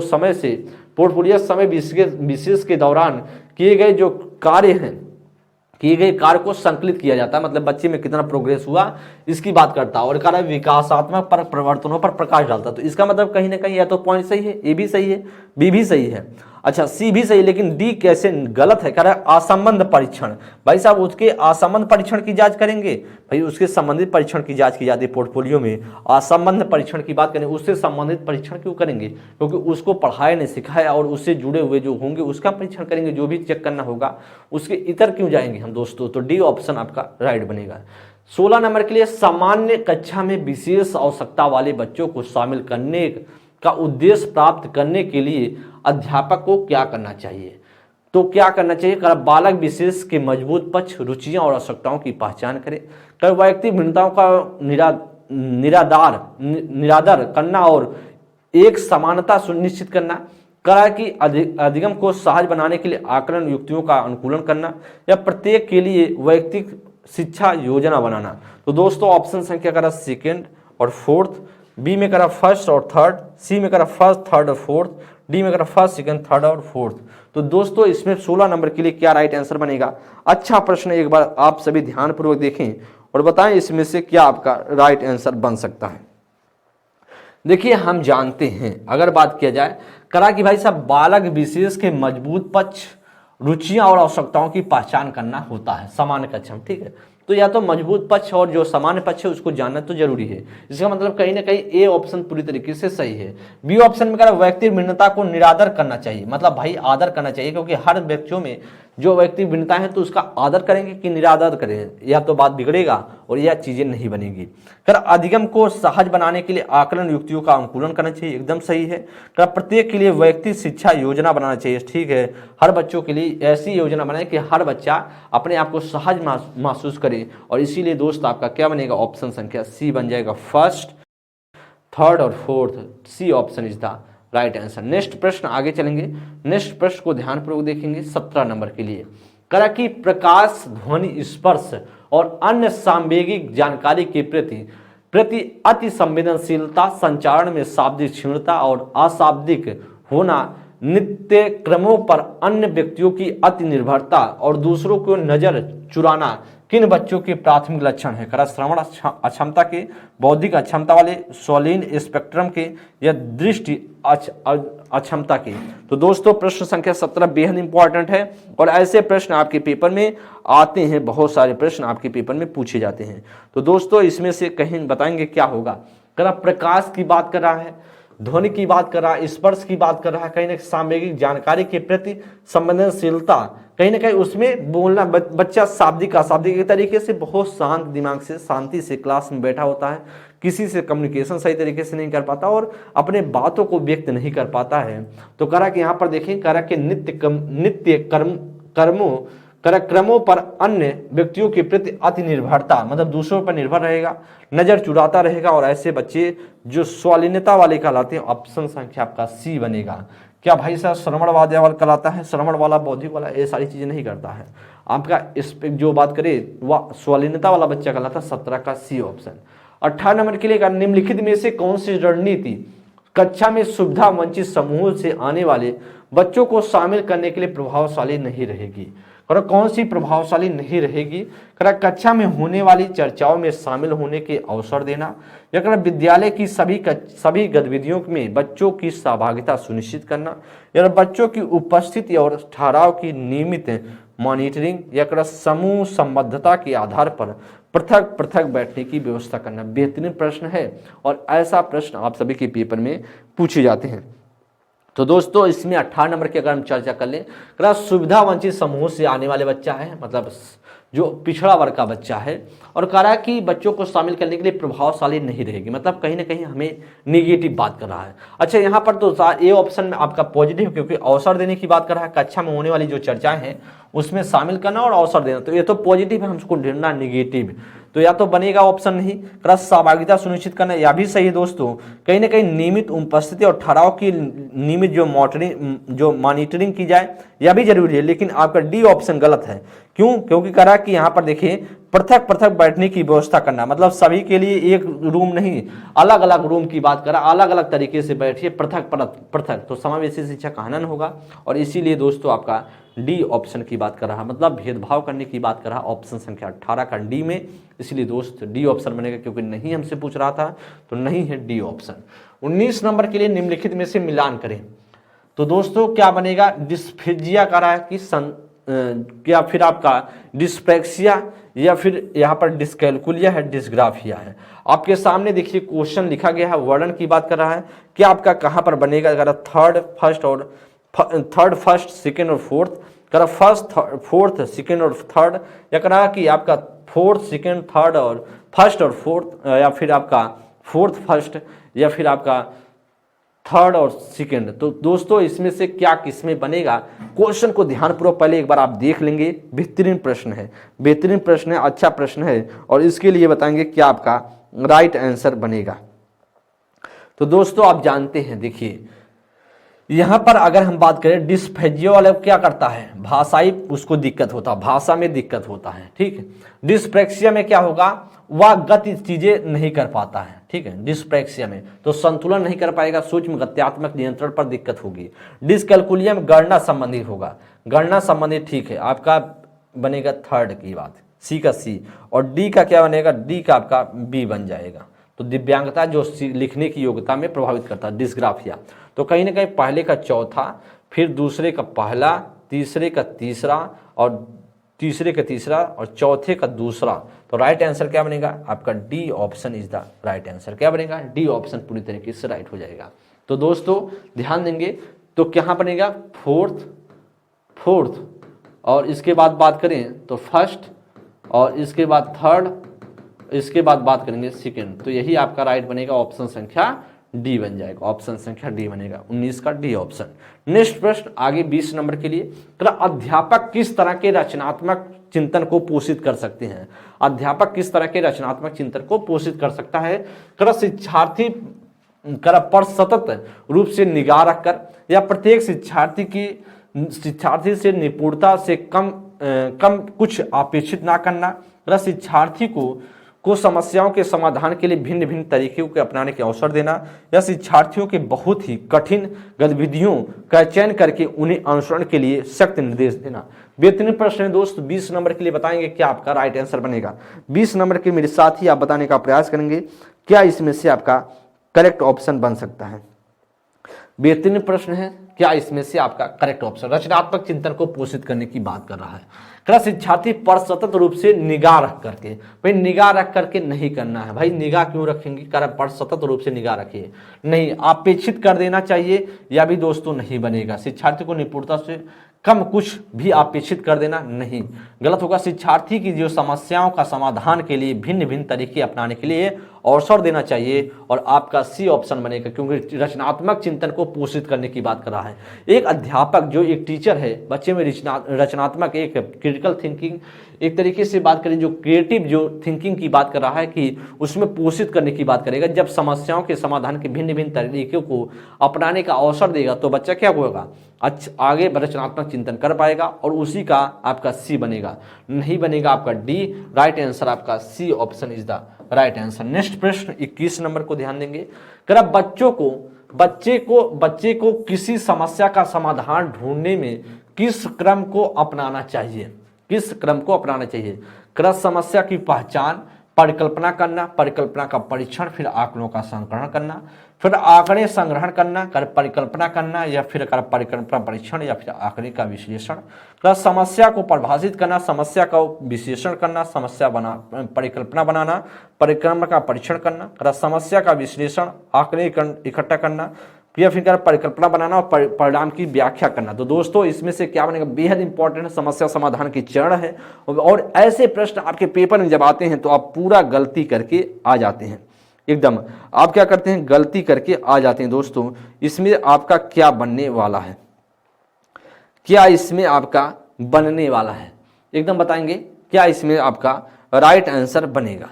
पोर्टफोलियो समय विशेष के दौरान किए गए जो कार्य हैं, किए गए कार्य को संकलित किया जाता है, मतलब बच्चे में कितना प्रोग्रेस हुआ इसकी बात करता है, और कार्य विकासात्मक पर परिवर्तनों पर प्रकाश डालता है। तो इसका मतलब कहीं ना कहीं या तो पॉइंट सही है, ए भी सही है, बी भी सही है, अच्छा सी भी सही, लेकिन डी कैसे गलत है? कह रहा है असंबंध परीक्षण। भाई साहब उसके असंबंध परीक्षण की जांच करेंगे, भाई उसके संबंधित परीक्षण की जांच की जाती है पोर्टफोलियो में, असंबंध परीक्षण की बात करें, उससे संबंधित परीक्षण क्यों करेंगे? क्योंकि उसको पढ़ाया नहीं सिखाया और उससे जुड़े हुए जो होंगे उसका परीक्षण करेंगे, जो भी चेक करना होगा उसके इतर क्यों जाएंगे हम दोस्तों? तो डी ऑप्शन आपका राइट बनेगा। 16 नंबर के लिए, सामान्य कक्षा में विशेष आवश्यकता वाले बच्चों को शामिल करने का उद्देश्य प्राप्त करने के लिए अध्यापक को क्या करना चाहिए? तो क्या करना चाहिए? बालक विशेष के मजबूत पक्ष, रुचियां और आवश्यकताओं की पहचान करें। वैयक्तिक भिन्नताओं का निरादर करना और एक समानता सुनिश्चित करना। करा कि अधिगम को सहज बनाने के लिए आकलन युक्तियों का अनुकूलन करना, या प्रत्येक के लिए वैयक्तिक शिक्षा योजना बनाना। तो दोस्तों ऑप्शन संख्या करा सेकेंड और फोर्थ, बी में करा फर्स्ट और थर्ड, सी में करा फर्स्ट, थर्ड और फोर्थ, डी में करा फर्स्ट, सेकंड, थर्ड और फोर्थ। तो दोस्तों इसमें 16 नंबर के लिए क्या राइट आंसर बनेगा? अच्छा प्रश्न, एक बार आप सभी ध्यानपूर्वक देखें और बताएं इसमें से क्या आपका राइट आंसर बन सकता है। देखिए हम जानते हैं, अगर बात किया जाए करा कि भाई साहब बालक विशेष के मजबूत पक्ष, रुचियां और आवश्यकताओं की पहचान करना होता है सामान्य कक्षा में, ठीक है। तो या तो मजबूत पक्ष और जो सामान्य पक्ष है उसको जानना तो जरूरी है। इसका मतलब कहीं ना कहीं ए ऑप्शन पूरी तरीके से सही है। बी ऑप्शन में कह रहा व्यक्ति भिन्नता को निरादर करना चाहिए, मतलब भाई आदर करना चाहिए, क्योंकि हर बच्चों में जो व्यक्ति विनता है तो उसका आदर करेंगे कि निरादर करें, या तो बात बिगड़ेगा और यह चीजें नहीं बनेगी। कर अधिगम को सहज बनाने के लिए आकलन युक्तियों का अनुकूलन करना चाहिए, एकदम सही है। कर प्रत्येक के लिए व्यक्ति शिक्षा योजना बनाना चाहिए, ठीक है। हर बच्चों के लिए ऐसी योजना बनाए कि हर बच्चा अपने आप को सहज महसूस करे, और इसीलिए दोस्त आपका क्या बनेगा, ऑप्शन संख्या सी बन जाएगा। फर्स्ट, थर्ड और fourth, C option is the right answer. Next प्रश्न आगे चलेंगे। नेक्स्ट प्रश्न को ध्यानपूर्वक देखेंगे 17 नंबर के लिए। करा कि प्रकाश, ध्वनि, स्पर्श और अन्य सांवेगिक जानकारी के प्रति अति संवेदनशीलता, संचारण में शाब्दिक क्षीणता और अशाब्दिक होना, नित्य क्रमों पर अन्य व्यक्तियों की अति निर्भरता और दूसरों को नजर चुराना किन बच्चों के प्राथमिक लक्षण है। करा श्रवण अक्षमता के, बौद्धिक अक्षमता वाले, सोलिन स्पेक्ट्रम के, या दृष्टि अक्षमता के। तो दोस्तों प्रश्न संख्या 17 बेहद इंपॉर्टेंट है, और ऐसे प्रश्न आपके पेपर में आते हैं, बहुत सारे प्रश्न आपके पेपर में पूछे जाते हैं। तो दोस्तों इसमें से कहीं बताएंगे क्या होगा। करा प्रकाश की बात कर रहा है, ध्वनि की बात कर रहा है, स्पर्श की बात कर रहा है, कहीं ना सांवेगिक जानकारी के प्रति संवेदनशीलता, कहीं ना कहीं उसमें बोलना, बच्चा शाब्दिक अशाब्दिक तरीके से बहुत शांत दिमाग से, शांति से क्लास में बैठा होता है, किसी से कम्युनिकेशन सही तरीके से नहीं कर पाता और अपने बातों को व्यक्त नहीं कर पाता है। तो करा कि यहाँ पर देखें, करा कि नित्य क्रमों पर अन्य व्यक्तियों के प्रति अति निर्भरता, मतलब दूसरों पर निर्भर रहेगा, नजर चुराता रहेगा, और ऐसे बच्चे जो स्वालीनता वाले कहलाते हैं, ऑप्शन संख्या आपका सी बनेगा। क्या भाई साहब श्रवण वाला कहलाता है, श्रवण वाला, बौद्धिक वाला, ये सारी चीजें नहीं करता है आपका। इस पे जो बात करे वह स्वालीनता वाला बच्चा कहलाता है, 17 का सी ऑप्शन। 18 नंबर के लिए निम्नलिखित में से कौन सी रणनीति कक्षा में सुविधा वंचित समूह से आने वाले बच्चों को शामिल करने के लिए प्रभावशाली नहीं रहेगी। और कौन सी प्रभावशाली नहीं रहेगी। कक्षा में होने वाली चर्चाओं में शामिल होने के अवसर देना, या विद्यालय की सभी गतिविधियों में बच्चों की सहभागिता सुनिश्चित करना, या बच्चों की उपस्थिति और ठहराव की नियमित मॉनिटरिंग, या समूह संबद्धता के आधार पर पृथक पृथक बैठने की व्यवस्था करना। बेहतरीन प्रश्न है, और ऐसा प्रश्न आप सभी के पेपर में पूछे जाते हैं। तो दोस्तों इसमें 18 नंबर की अगर हम चर्चा कर लें, सुविधा वंचित समूह से आने वाले बच्चा है, मतलब जो पिछड़ा वर्ग का बच्चा है, और कह रहा है कि बच्चों को शामिल करने के लिए प्रभावशाली नहीं रहेगी, मतलब कहीं ना कहीं हमें निगेटिव बात कर रहा है। अच्छा यहाँ पर तो ए ऑप्शन में आपका पॉजिटिव, क्योंकि अवसर देने की बात कर रहा है, कक्षा में होने वाली जो चर्चाएं हैं उसमें शामिल करना और अवसर देना, तो ये तो पॉजिटिव है, हमको ढूंढना निगेटिव, तो या तो बनेगा ऑप्शन नहीं। सहभागिता सुनिश्चित करना, यह भी सही है दोस्तों, कहीं ना कहीं नियमित उपस्थिति और ठहराव की नियमित जो मॉनिटरिंग की जाए, यह भी जरूरी है, लेकिन आपका डी ऑप्शन गलत है। क्यों? क्योंकि कह रहा कि यहाँ पर देखिए पृथक पृथक बैठने की व्यवस्था करना, मतलब सभी के लिए एक रूम नहीं, अलग अलग रूम की बात करा, अलग अलग तरीके से बैठिए, पृथक पृथक, तो समावेशी शिक्षा का हनन होगा, और इसीलिए दोस्तों आपका डी ऑप्शन की बात कर रहा, मतलब भेदभाव करने की बात कर रहा, ऑप्शन संख्या 18 का डी में, इसलिए दोस्त डी ऑप्शन बनेगा, क्योंकि नहीं हमसे पूछ रहा था तो नहीं है डी ऑप्शन। 19 नंबर के लिए निम्नलिखित में से मिलान करें, तो दोस्तों क्या बनेगा, डिस्फेजिया का रहा है कि या फिर आपका डिस्प्रेक्सिया, या फिर यहाँ पर डिस्कैलकुलिया है, डिस्ग्राफिया है। आपके सामने देखिए क्वेश्चन लिखा गया है, वर्णन की बात कर रहा है, क्या आपका कहाँ पर बनेगा, अगर थर्ड फर्स्ट सेकेंड और फोर्थ, करा फर्स्ट फोर्थ सेकेंड और थर्ड, या करा कि आपका फोर्थ सेकेंड थर्ड और फर्स्ट और फोर्थ, या फिर आपका फोर्थ फर्स्ट, या फिर आपका थर्ड और सेकेंड। तो दोस्तों इसमें से क्या किसमें बनेगा, क्वेश्चन को ध्यानपूर्वक पहले एक बार आप देख लेंगे। बेहतरीन प्रश्न है, बेहतरीन प्रश्न है, अच्छा प्रश्न है, और इसके लिए बताएंगे क्या आपका राइट आंसर बनेगा। तो दोस्तों आप जानते हैं, देखिए यहां पर अगर हम बात करें डिस्फेजिया वाला क्या करता है, भाषाई उसको दिक्कत होता है, भाषा में दिक्कत होता है, ठीक है। डिस्प्रेक्सिया में क्या होगा, वह गति चीजें नहीं कर पाता है, ठीक है। डिस्प्रेक्सिया में तो संतुलन नहीं कर पाएगा, सूक्ष्म गत्यात्मक नियंत्रण पर दिक्कत होगी। डिस्कैलकुलिया में गणना संबंधी होगा, गणना संबंधी, ठीक है, आपका बनेगा थर्ड की बात, सी का सी, और डी का क्या बनेगा, डी का आपका बी बन जाएगा। तो दिव्यांगता जो लिखने की योग्यता में प्रभावित करता है, डिस्ग्राफिया, तो कहीं ना कहीं पहले का चौथा, फिर दूसरे का पहला, तीसरे का तीसरा, और तीसरे का तीसरा, और चौथे का दूसरा। तो राइट आंसर क्या बनेगा आपका, D option is the right answer. क्या बनेगा, डी ऑप्शन पूरी तरीके से राइट हो जाएगा। तो दोस्तों ध्यान देंगे, तो क्या बनेगा, फोर्थ और इसके बाद बात करें तो फर्स्ट, और इसके बाद थर्ड, इसके बाद बात करेंगे सेकंड। तो यही आपका राइट बनेगा, ऑप्शन संख्या डी बन जाएगा, ऑप्शन संख्या डी बनेगा, 19 का डी ऑप्शन। नेक्स्ट प्रश्न आगे 20 नंबर के लिए, अध्यापक किस तरह के रचनात्मक चिंतन को पोषित कर सकते हैं? अध्यापक किस तरह के रचनात्मक चिंतन को पोषित कर सकता है? शिक्षार्थी पर सतत रूप से निगाह रखकर, या प्रत्येक शिक्षार्थी से निपुणता से कम कुछ अपेक्षित ना करना, शिक्षार्थी को समस्याओं के समाधान के लिए भिन्न भिन्न तरीकों के अपनाने के अवसर देना, या शिक्षार्थियों के बहुत ही कठिन गतिविधियों का चयन करके उन्हें अनुसरण के लिए सख्त निर्देश देना। बेहतरीन प्रश्न है दोस्त, 20 नंबर के लिए बताएंगे क्या आपका राइट आंसर बनेगा। 20 नंबर के मेरे साथ ही आप बताने का प्रयास करेंगे क्या इसमें से आपका करेक्ट ऑप्शन बन सकता है। बेहतरीन प्रश्न है, क्या इसमें से आपका करेक्ट ऑप्शन रचनात्मक चिंतन को पोषित करने की बात कर रहा है। शिक्षार्थी पर सतत रूप से निगाह रख करके, भाई निगाह रख करके नहीं करना है, भाई निगाह क्यों रखेंगे, पर सतत रूप से निगाह रखिए, नहीं अपेक्षित कर देना चाहिए, या भी दोस्तों नहीं बनेगा। शिक्षार्थी को निपुणता से कम कुछ भी अपेक्षित कर देना नहीं, गलत होगा। शिक्षार्थी की जो समस्याओं का समाधान के लिए भिन्न भिन्न तरीके अपनाने के लिए अवसर देना चाहिए, और आपका सी ऑप्शन बनेगा, क्योंकि रचनात्मक चिंतन को पोषित करने की बात कर रहा है। एक अध्यापक जो एक टीचर है, बच्चे में रचनात्मक एक क्रिटिकल थिंकिंग, एक तरीके से बात करें जो क्रिएटिव जो थिंकिंग की बात कर रहा है कि उसमें पोषित करने की बात करेगा। जब समस्याओं के समाधान के भिन्न भिन्न तरीकों को अपनाने का अवसर देगा तो बच्चा क्या होगा, अच्छा आगे रचनात्मक चिंतन कर पाएगा, और उसी का आपका सी बनेगा, नहीं बनेगा आपका डी। राइट आंसर आपका C option is the right answer. Next प्रश्न 21 नंबर को ध्यान देंगे। बच्चे को किसी समस्या का समाधान ढूंढने में किस क्रम को अपनाना चाहिए, किस क्रम को अपनाना चाहिए? समस्या की पहचान, परिकल्पना करना, परिकल्पना का परीक्षण, फिर आंकड़ों का संग्रहण करना, फिर आंकड़े संग्रहण करना, कर परिकल्पना करना, या फिर कर परिकल्पना परीक्षण, या फिर आंकड़े का विश्लेषण। समस्या को परिभाषित करना, समस्या का विश्लेषण करना, समस्या परिकल्पना बनाना, परिकल्पना का परीक्षण करना, समस्या का विश्लेषण, आंकड़े इकट्ठा करना, या फिर परिकल्पना बनाना और परिणाम की व्याख्या करना। तो दोस्तों इसमें से क्या बनेगा, बेहद इंपॉर्टेंट समस्या समाधान की चरण है, और ऐसे प्रश्न आपके पेपर में जब आते हैं तो आप पूरा गलती करके आ जाते हैं, एकदम आप क्या करते हैं, गलती करके आ जाते हैं। दोस्तों इसमें आपका क्या बनने वाला है, क्या इसमें आपका बनने वाला है, एकदम बताएंगे क्या इसमें आपका राइट आंसर बनेगा।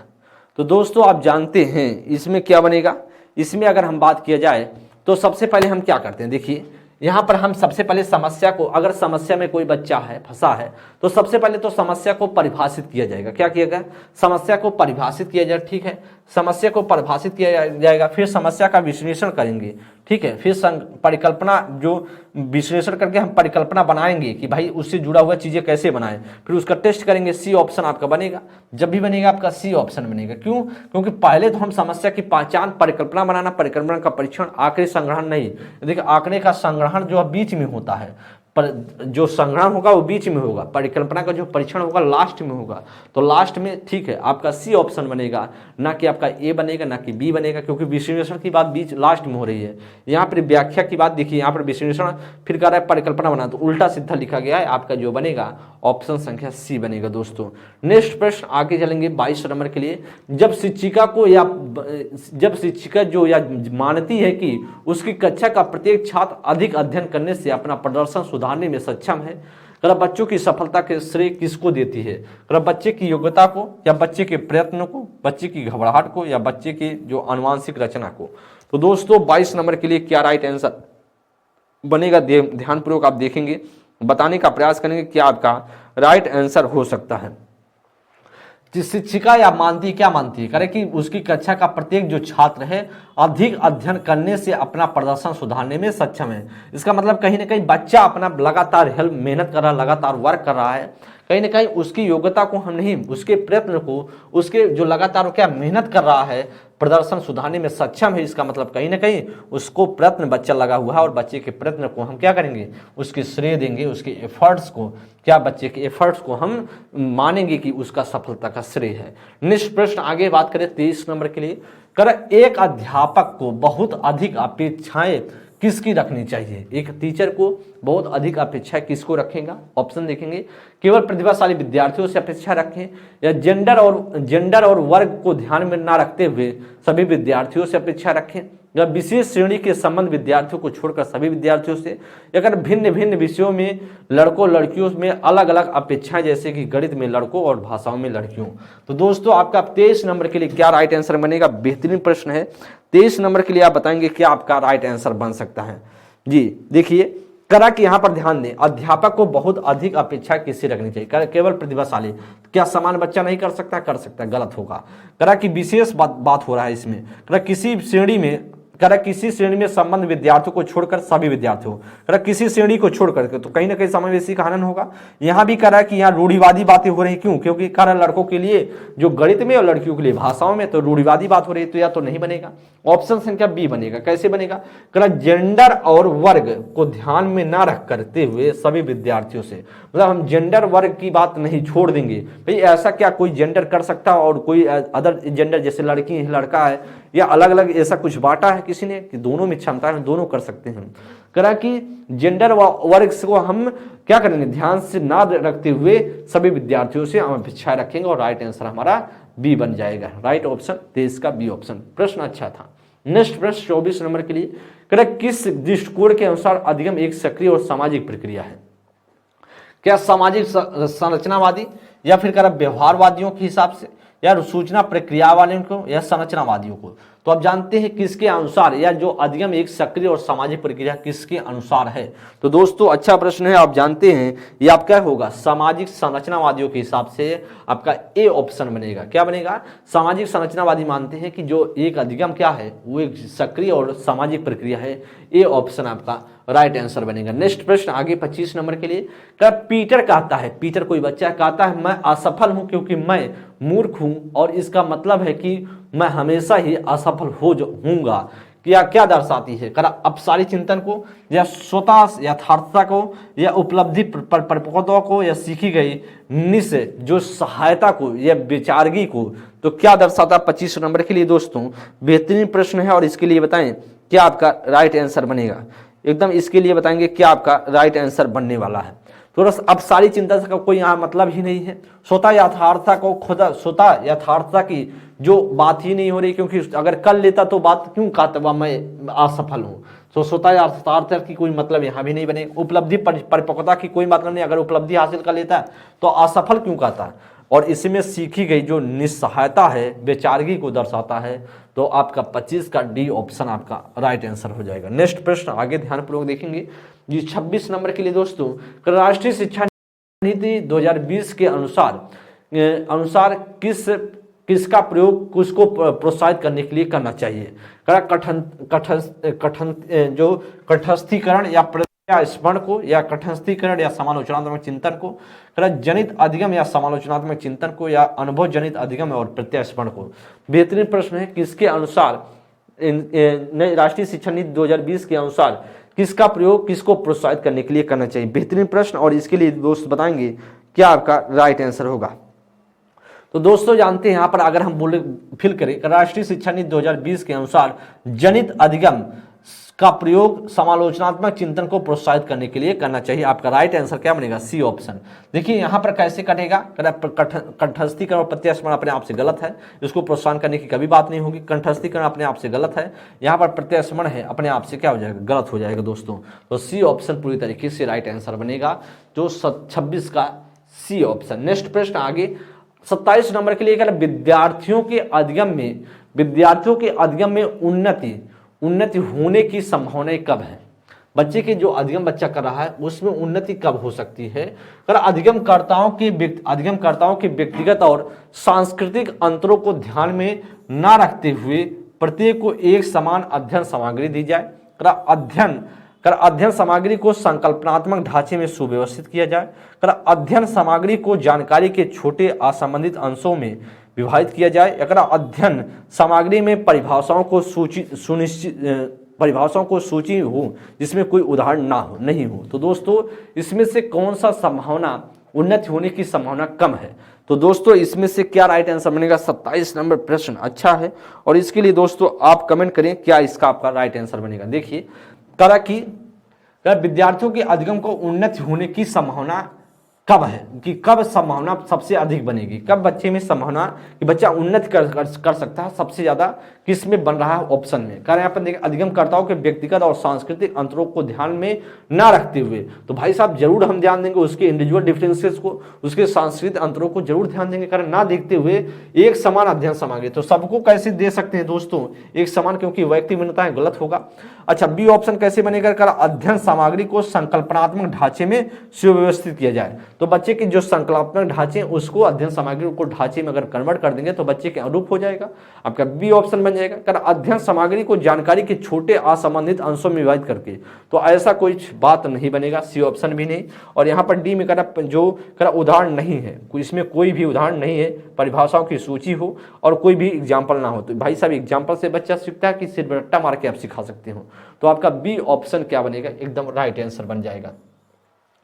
तो दोस्तों आप जानते हैं इसमें क्या बनेगा। इसमें अगर हम बात किया जाए तो सबसे पहले हम क्या करते हैं, देखिए यहाँ पर हम सबसे पहले समस्या को, अगर समस्या में कोई बच्चा है फंसा है तो सबसे पहले तो समस्या को परिभाषित किया जाएगा। क्या किया गया, समस्या को परिभाषित किया जाए, ठीक है, समस्या को परिभाषित किया जाएगा, फिर समस्या का विश्लेषण करेंगे, ठीक है, फिर परिकल्पना जो विश्लेषण करके हम परिकल्पना बनाएंगे कि भाई उससे जुड़ा हुआ चीजें कैसे बनाएं, फिर उसका टेस्ट करेंगे, सी ऑप्शन आपका बनेगा। जब भी बनेगा आपका सी ऑप्शन बनेगा, क्यों, क्योंकि पहले तो हम समस्या की पहचान, परिकल्पना बनाना, परिकल्पना का परीक्षण, आंकड़े संग्रहण नहीं, देखिए आंकड़े का संग्रहण जो बीच में होता है, पर जो संग्रहण होगा वो बीच में होगा, परिकल्पना का जो परीक्षण होगा लास्ट में होगा, तो लास्ट में ठीक है आपका सी ऑप्शन बनेगा, ना कि आपका ए बनेगा, ना कि बी बनेगा, क्योंकि विश्लेषण की बात बीच लास्ट में हो रही है। यहाँ पर व्याख्या की बात देखिए, यहाँ पर विश्लेषण फिर कह रहा है परिकल्पना बना, तो उल्टा सीधा लिखा गया है, आपका जो बनेगा ऑप्शन संख्या सी बनेगा। दोस्तों नेक्स्ट प्रश्न आगे चलेंगे 22 नंबर के लिए। जब शिक्षिका जो या मानती है कि उसकी कक्षा का प्रत्येक छात्र अधिक अध्ययन करने से अपना प्रदर्शन सुधारने में सक्षम है, बच्चों की सफलता के श्रेय किसको देती है? बच्चे की योग्यता को, या बच्चे के प्रयत्न को, बच्चे की घबराहट को, या बच्चे की जो आनुवांशिक रचना को। तो दोस्तों 22 नंबर के लिए क्या राइट आंसर बनेगा, ध्यानपूर्वक आप देखेंगे, बताने का प्रयास करेंगे क्या आपका राइट आंसर हो सकता है। शिक्षिका या मानती, क्या मानती है, करे कि उसकी कक्षा का प्रत्येक जो छात्र है अधिक अध्ययन करने से अपना प्रदर्शन सुधारने में सक्षम है। इसका मतलब कहीं ना कहीं बच्चा अपना लगातार मेहनत कर रहा है, लगातार वर्क कर रहा है, कहीं ना कहीं उसकी योग्यता को हम नहीं, उसके प्रयत्न को, उसके जो लगातार क्या मेहनत कर रहा है, प्रदर्शन सुधारने में सक्षम है। इसका मतलब कहीं ना कहीं उसको प्रयत्न बच्चा लगा हुआ है, और बच्चे के प्रयत्न को हम क्या करेंगे, उसके श्रेय देंगे, उसके एफर्ट्स को, क्या बच्चे के एफर्ट्स को हम मानेंगे कि उसका सफलता का श्रेय है। नेक्स्ट प्रश्न आगे बात करें 23 नंबर के लिए। एक अध्यापक को बहुत अधिक अपेक्षाएं किसकी रखनी चाहिए? एक टीचर को बहुत अधिक अपेक्षा किसको रखेगा? ऑप्शन देखेंगे, केवल प्रतिभाशाली विद्यार्थियों से अपेक्षा रखें, या जेंडर और वर्ग को ध्यान में ना रखते हुए सभी विद्यार्थियों से अपेक्षा रखें, या विशेष श्रेणी के संबंध विद्यार्थियों को छोड़कर सभी विद्यार्थियों से, अगर भिन्न भिन्न विषयों में लड़कों लड़कियों में अलग अलग अपेक्षाएं, जैसे कि गणित में लड़कों और भाषाओं में लड़कियों। तो दोस्तों आपका 23 नंबर के लिए क्या राइट आंसर बनेगा? बेहतरीन प्रश्न है। 23 नंबर के लिए आप बताएंगे क्या आपका राइट आंसर बन सकता है। जी देखिए, करा कि यहाँ पर ध्यान दें, अध्यापक को बहुत अधिक अपेक्षा किससे रखनी चाहिए? केवल प्रतिभाशाली। क्या समान बच्चा नहीं कर सकता? कर सकता है, गलत होगा। करा कि विशेष बात हो रहा है इसमें। करा किसी श्रेणी में, करा किसी श्रेणी में संबंध विद्यार्थियों को छोड़कर सभी विद्यार्थियों, करा किसी श्रेणी को छोड़कर, तो कहीं ना कहीं समावेशी का हनन होगा। यहाँ भी करा कि यहाँ रूढ़िवादी बातें हो रही, क्यों? क्योंकि करा लड़कों के लिए जो गणित में और लड़कियों के लिए भाषाओं में, तो रूढ़िवादी बात हो रही है, तो या तो नहीं बनेगा। ऑप्शन संख्या बी बनेगा। कैसे बनेगा? करा जेंडर और वर्ग को ध्यान में ना रख करते हुए सभी विद्यार्थियों से, मतलब हम जेंडर वर्ग की बात नहीं छोड़ देंगे भाई। ऐसा क्या कोई जेंडर कर सकता है और कोई अदर जेंडर, जैसे लड़की है लड़का है, या अलग अलग ऐसा कुछ बांटा है किसी ने कि दोनों में क्षमता है, दोनों कर सकते हैं। करा कि जेंडर वर्ग को हम क्या करेंगे? ध्यान से ना रखते हुए सभी विद्यार्थियों से हम अपेक्षाएं रखेंगे, और राइट आंसर हमारा बी बन जाएगा। राइट ऑप्शन देश का बी ऑप्शन। प्रश्न अच्छा था। नेक्स्ट प्रश्न 24 नंबर के लिए, करा किस दृष्टिकोण के अनुसार अधिगम एक सक्रिय और सामाजिक प्रक्रिया है? क्या सामाजिक संरचनावादी, या फिर करा व्यवहारवादियों के हिसाब से, या सूचना प्रक्रिया वाले को, या संरचनावादियों को? तो आप जानते हैं किसके अनुसार, या जो अधिगम एक सक्रिय और सामाजिक प्रक्रिया किसके अनुसार है? तो दोस्तों अच्छा प्रश्न है। आप जानते हैं ये आप क्या होगा? सामाजिक संरचनावादियों के हिसाब से आपका ए ऑप्शन बनेगा। क्या बनेगा? सामाजिक संरचनावादी मानते हैं कि जो एक अधिगम क्या है, वो एक सक्रिय और सामाजिक प्रक्रिया है। ए ऑप्शन आपका राइट आंसर बनेगा। नेक्स्ट प्रश्न आगे 25 नंबर के लिए, क्या पीटर कहता है, पीटर कोई बच्चा कहता है मैं असफल हूं क्योंकि मैं मूर्ख हूं, और इसका मतलब है कि मैं हमेशा ही असफल होऊंगा। क्या दर्शाती है? करा अपसारी चिंतन को, या स्वतः यथार्थता को, या उपलब्धि परिपक्वता को, या सीखी गई निस जो सहायता को, या विचारगी को? तो क्या दर्शाता 25 नंबर के लिए दोस्तों? बेहतरीन प्रश्न है, और इसके लिए बताएं क्या आपका राइट आंसर बनेगा। एकदम इसके लिए बताएंगे क्या आपका राइट आंसर बनने वाला है। थोड़ा सा अब सारी चिंता का कोई यहाँ मतलब ही नहीं है। स्वतः यथार्थता को, खुद स्वतः यथार्थता की जो बात ही नहीं हो रही, क्योंकि अगर कर लेता तो बात क्यों कहता मैं असफल हूँ। तो स्वतः यथार्थता की कोई मतलब यहाँ भी नहीं बने। उपलब्धि परिपक्वता की कोई मतलब नहीं, अगर उपलब्धि हासिल कर लेता है तो असफल क्यों कहता है। और इसमें सीखी गई जो निस्सहायता है, बेचारगी को दर्शाता है। तो आपका 25 का डी ऑप्शन आपका राइट आंसर हो जाएगा। नेक्स्ट प्रश्न आगे ध्यानपूर्वक देखेंगे जी 26 नंबर के लिए दोस्तों, राष्ट्रीय शिक्षा नीति 2020 के अनुसार किसका प्रयोग किसको प्रोत्साहित करने के लिए करना चाहिए? कंठस्थीकरण या स्मरण को, या कंठस्थीकरण या समालोचनात्मक चिंतन को, जनित अधिगम या समालोचनात्मक चिंतन को, या अनुभव जनित अधिगम और प्रत्यास्मरण को? बेहतरीन प्रश्न है। किसके अनुसार राष्ट्रीय शिक्षा नीति 2020 के अनुसार किसका प्रयोग किसको प्रोत्साहित करने के लिए करना चाहिए? बेहतरीन प्रश्न, और इसके लिए दोस्त बताएंगे क्या आपका राइट आंसर होगा। तो दोस्तों जानते हैं यहाँ पर अगर हम बोले फिल करें, राष्ट्रीय शिक्षा नीति 2020 के अनुसार जनित अधिगम का प्रयोग समालोचनात्मक चिंतन को प्रोत्साहित करने के लिए करना चाहिए। आपका राइट आंसर क्या बनेगा? C option. देखिए यहाँ पर कैसे कटेगा, कंठस्थीकरण और प्रत्यास्मरण अपने आप से गलत है, इसको प्रोत्साहन करने की कभी बात नहीं होगी। कंठस्थीकरण अपने आप से गलत है, यहाँ पर प्रत्यास्मरण है, अपने आप से क्या हो जाएगा? गलत हो जाएगा दोस्तों। तो सी ऑप्शन पूरी तरीके से राइट आंसर बनेगा, जो 26 का सी ऑप्शन। नेक्स्ट प्रश्न आगे 27 नंबर के लिए, विद्यार्थियों के अधिगम में उन्नति होने की संभावनाएं कब है? बच्चे के जो अधिगम बच्चा कर रहा है उसमें उन्नति कब हो सकती है? अधिगमकर्ताओं के व्यक्तिगत और सांस्कृतिक अंतरों को ध्यान में न रखते हुए प्रत्येक को एक समान अध्ययन सामग्री दी जाए। अध्ययन सामग्री को संकल्पनात्मक ढांचे में सुव्यवस्थित किया जाए। अध्ययन सामग्री को जानकारी के छोटे असंबंधित अंशों में विभाजित किया जाए। अध्ययन सामग्री में परिभाषाओं को सूची हो जिसमें कोई उदाहरण नहीं हो। तो दोस्तों इसमें से कौन सा संभावना उन्नति होने की संभावना कम है? तो दोस्तों इसमें से क्या राइट आंसर बनेगा? 27 नंबर प्रश्न अच्छा है, और इसके लिए दोस्तों आप कमेंट करें क्या इसका आपका राइट आंसर बनेगा। देखिए करा कि विद्यार्थियों के अधिगम को उन्नति होने की संभावना कब है, कि कब संभावना सबसे अधिक बनेगी, कब बच्चे में संभावना कि बच्चा उन्नति कर सकता है सबसे ज्यादा किस में बन रहा है ऑप्शन में। कारण यहाँ पर देखिए अधिगमकर्ताओं के व्यक्तिगत और सांस्कृतिक अंतरों को ध्यान में ना रखते हुए, तो भाई साहब जरूर हम ध्यान देंगे उसके इंडिविजुअल डिफरेंसेस को, उसके सांस्कृतिक अंतरों को जरूर ध्यान देंगे। कारण ना देखते हुए एक समान अध्ययन सामग्री, तो सबको कैसे दे सकते हैं दोस्तों एक समान, क्योंकि व्यक्ति भिन्नताएं गलत होगा। अच्छा बी ऑप्शन कैसे बनेगा, अध्ययन सामग्री को संकल्पनात्मक ढांचे में सुव्यवस्थित किया जाए, तो बच्चे के जो संकल्पनात्मक ढांचे उसको अध्ययन सामग्री को ढांचे में अगर कन्वर्ट कर देंगे तो बच्चे के अनुरूप हो जाएगा, आपका बी ऑप्शन बन जाएगा। कर अध्ययन सामग्री को जानकारी के छोटे असंबंधित अंशों में विभाजित करके, तो ऐसा कोई बात नहीं बनेगा, सी ऑप्शन भी नहीं। और यहाँ पर डी में जो उदाहरण नहीं है, इसमें कोई भी उदाहरण नहीं है, परिभाषाओं की सूची हो और कोई भी एग्जाम्पल ना हो, तो भाई साहब एग्जाम्पल से बच्चा सीखता है कि सिर्फ रट्टा मार के आप सिखा सकते हो, तो आपका बी ऑप्शन क्या बनेगा, एकदम राइट आंसर बन जाएगा।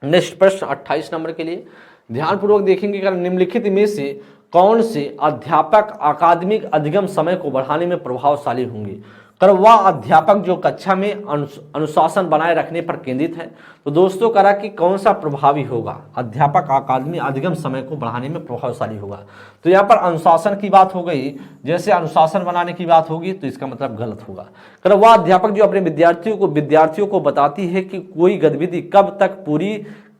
नेक्स्ट प्रश्न 28 नंबर के लिए ध्यानपूर्वक देखेंगे, निम्नलिखित में से कौन से अध्यापक अकादमिक अधिगम समय को बढ़ाने में प्रभावशाली होंगे। वह अध्यापक जो कक्षा में अनुशासन बनाए रखने पर केंद्रित है, तो दोस्तों करा कि कौन सा प्रभावी होगा, अध्यापक अकादमिक अधिगम समय को बढ़ाने में प्रभावशाली होगा। तो यहाँ पर अनुशासन की बात हो गई, जैसे अनुशासन बनाने की बात होगी तो इसका मतलब गलत होगा। वह अध्यापक जो अपने विद्यार्थियों को बताती है कि कोई गतिविधि कब तक पूरी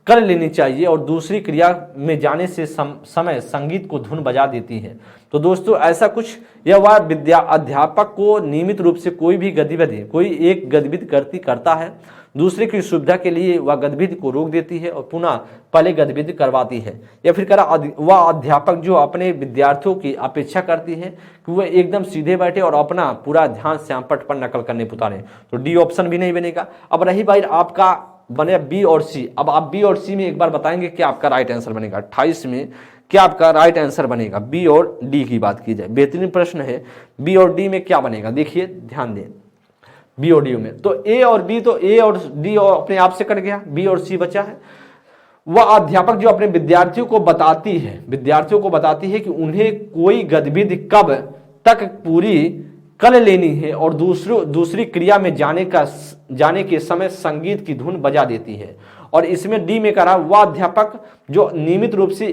कर लेनी चाहिए और दूसरी क्रिया में जाने से समय संगीत को धुन बजा देती है, तो दोस्तों ऐसा कुछ यह वह अध्यापक को नियमित रूप से कोई एक गतिविधि करता है, दूसरे की सुविधा के लिए वह गतिविधि को रोक देती है और पुनः पहले गतिविधि करवाती है। या फिर वह अध्यापक जो अपने विद्यार्थियों की अपेक्षा करती है कि वह एकदम सीधे बैठे और अपना पूरा ध्यान श्यामपट्ट पर नकल करने पुताने, तो डी ऑप्शन भी नहीं बनेगा। अब रही भाई आपका बने बी और सी, अब आप बी और सी में एक बार बताएंगे क्या आपका राइट आंसर बनेगा, 28 में क्या आपका राइट आंसर बनेगा। बी और डी की बात की जाए, बेहतरीन प्रश्न है, बी और डी में क्या बनेगा, देखिए ध्यान दें। बी और डी में तो ए और बी, तो ए और डी और अपने आप से कट गया, बी और सी बचा है। वह अध्यापक जो अपने विद्यार्थियों को बताती है कि उन्हें कोई गतिविधि कब तक पूरी कर लेनी है और दूसरी क्रिया में जाने के समय संगीत की धुन बजा देती है। और इसमें डी में करा वह अध्यापक जो नियमित रूप से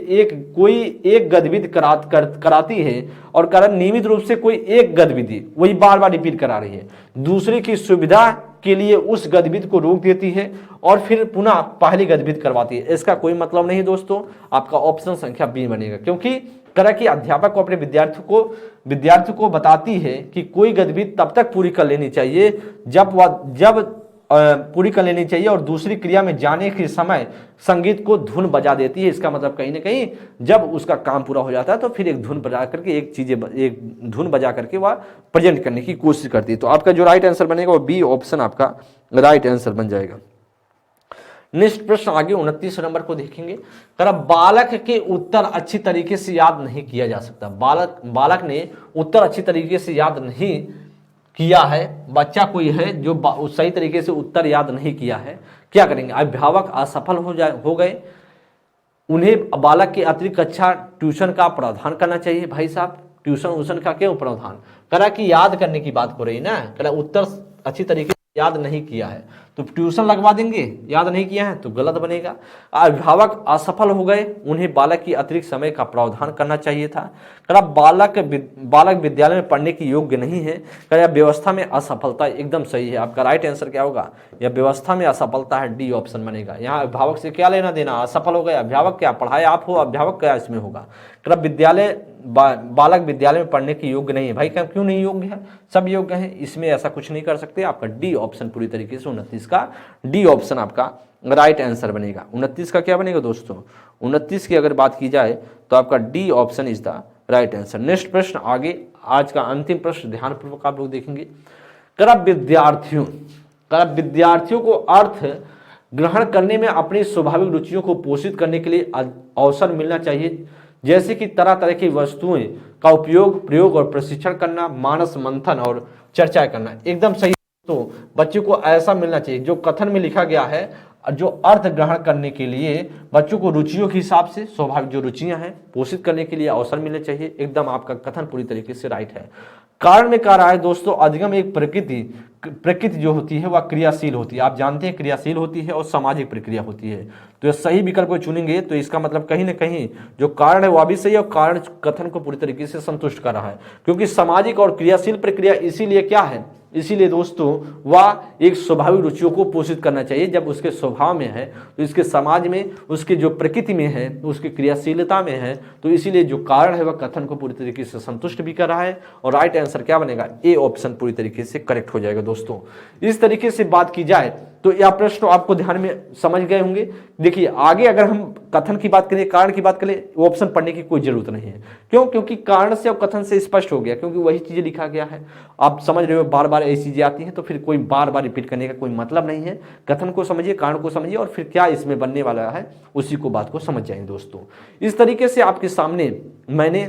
कोई एक गतिविधि कराती है और नियमित रूप से कोई एक गतिविधि वही बार बार रिपीट करा रही है, दूसरे की सुविधा के लिए उस गतिविधि को रोक देती है और फिर पुनः पहली गतिविधि करवाती है। इसका कोई मतलब नहीं दोस्तों, आपका ऑप्शन संख्या बी बनेगा, क्योंकि कि अध्यापक को अपने विद्यार्थी को बताती है कि कोई गतिविधि तब तक पूरी कर लेनी चाहिए जब पूरी कर लेनी चाहिए और दूसरी क्रिया में जाने के समय संगीत को धुन बजा देती है। इसका मतलब कहीं ना कहीं जब उसका काम पूरा हो जाता है तो फिर एक धुन बजा करके एक धुन बजा करके वह प्रेजेंट करने की कोशिश करती है। तो आपका जो राइट आंसर बनेगा वो बी ऑप्शन आपका राइट आंसर बन जाएगा। नेक्स्ट प्रश्न आगे 29 नंबर को देखेंगे। बालक के उत्तर अच्छी तरीके से याद नहीं किया जा सकता। बालक ने उत्तर अच्छी तरीके से याद नहीं किया है, बच्चा कोई है जो सही तरीके से उत्तर याद नहीं किया है, क्या करेंगे, अभिभावक असफल हो गए, उन्हें बालक के अतिरिक्त कक्षा ट्यूशन का प्रावधान करना चाहिए। भाई साहब ट्यूशन का क्यों प्रावधान कि याद करने की बात हो रही ना, उत्तर अच्छी तरीके से याद नहीं किया है तो ट्यूशन लगवा देंगे, याद नहीं किया है तो गलत बनेगा। अभिभावक असफल हो गए, उन्हें बालक की अतिरिक्त समय का प्रावधान करना चाहिए था। बालक विद्यालय में पढ़ने की योग्य नहीं है, व्यवस्था में असफलता, एकदम सही है। आपका राइट आंसर क्या होगा, यह व्यवस्था में असफलता है, डी ऑप्शन बनेगा। यहाँ अभिभावक से क्या लेना देना, असफल हो गए, अभिभावक क्या पढ़ाए आप हो, अभिभावक क्या इसमें होगा। बालक विद्यालय में पढ़ने की योग्य नहीं है, भाई क्यों नहीं योग्य है, सब योग्य है, इसमें ऐसा कुछ नहीं कर सकते। आपका डी ऑप्शन पूरी तरीके से 29 का डी ऑप्शन आपका राइट आंसर बनेगा। 29 का क्या बनेगा दोस्तों, 29 की अगर बात की जाए तो आपका D option is the right answer. Next प्रश्न आगे, आज का अंतिम प्रश्न ध्यानपूर्वक आप लोग देखेंगे। विद्यार्थियों को अर्थ ग्रहण करने में अपनी स्वाभाविक रुचियों को पोषित करने के लिए अवसर मिलना चाहिए, जैसे कि तरह तरह की वस्तुएं का प्रयोग और प्रशिक्षण करना, मानस मंथन और चर्चा करना। एकदम सही। तो बच्चों को ऐसा मिलना चाहिए जो कथन में लिखा गया है, जो अर्थ ग्रहण करने के लिए बच्चों को रुचियों के हिसाब से स्वाभाविक जो रुचियां हैं पोषित करने के लिए अवसर मिलने चाहिए। एकदम आपका कथन पूरी तरीके से राइट है। कारण में कह रहा है दोस्तों, अधिगम एक प्रकृति जो होती है वह क्रियाशील होती है। आप जानते हैं क्रियाशील होती है और सामाजिक प्रक्रिया होती है। तो ये सही विकल्प को चुनेंगे तो इसका मतलब कहीं ना कहीं जो कारण है वह भी सही है और कारण कथन को पूरी तरीके से संतुष्ट कर रहा है, क्योंकि सामाजिक और क्रियाशील प्रक्रिया इसीलिए क्या है, इसीलिए दोस्तों वह एक स्वाभाविक रुचियों को पोषित करना चाहिए। जब उसके स्वभाव में है तो इसके समाज में, उसके जो प्रकृति में है, उसकी क्रियाशीलता में है, तो इसीलिए जो कारण है वह कथन को पूरी तरीके से संतुष्ट भी कर रहा है। और राइट आंसर क्या बनेगा, ए ऑप्शन पूरी तरीके से करेक्ट हो जाएगा दोस्तों। इस तरीके से बात की जाए तो यह प्रश्न आपको ध्यान में समझ गए होंगे। देखिए आगे अगर हम कथन की बात करें, कारण की बात करें, ऑप्शन पढ़ने की कोई जरूरत नहीं है। क्यों? क्योंकि कारण से और कथन से स्पष्ट हो गया, क्योंकि वही चीजें लिखा गया है। आप समझ रहे हो, बार बार ऐसी चीजें आती हैं तो फिर कोई बार बार रिपीट करने का कोई मतलब नहीं है। कथन को समझिए, कारण को समझिए और फिर क्या इसमें बनने वाला है उसी को बात को समझ जाएंगे दोस्तों। इस तरीके से आपके सामने मैंने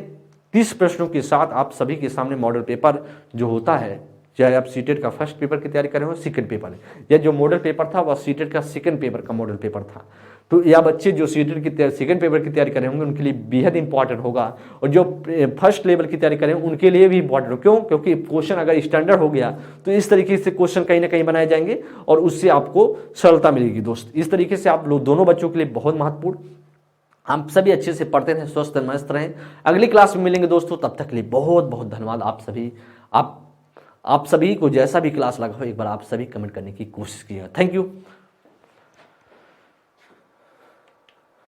30 प्रश्नों के साथ आप सभी के सामने मॉडल पेपर जो होता है, चाहे आप सीटेट का फर्स्ट पेपर की तैयारी कर रहे हो, सेकंड पेपर, या जो मॉडल पेपर था वह सीटेट का सेकंड पेपर का मॉडल पेपर था। तो या बच्चे जो सीटेट की सेकंड पेपर की तैयारी कर रहे होंगे उनके लिए बेहद इंपॉर्टेंट होगा, और जो फर्स्ट लेवल की तैयारी कर रहे हैं उनके लिए भी इंपॉर्टेंट हो। क्यों? क्योंकि क्वेश्चन अगर स्टैंडर्ड हो गया तो इस तरीके से क्वेश्चन कहीं ना कहीं बनाए जाएंगे और उससे आपको सरलता मिलेगी दोस्त। इस तरीके से आप लोग दोनों बच्चों के लिए बहुत महत्वपूर्ण। हम सभी अच्छे से पढ़ते रहें, स्वस्थ मस्त रहें। अगली क्लास में मिलेंगे दोस्तों, तब तक के लिए बहुत बहुत धन्यवाद आप सभी। आप सभी को जैसा भी क्लास लगा हो एक बार आप सभी कमेंट करने की कोशिश कीजिएगा। Thank you.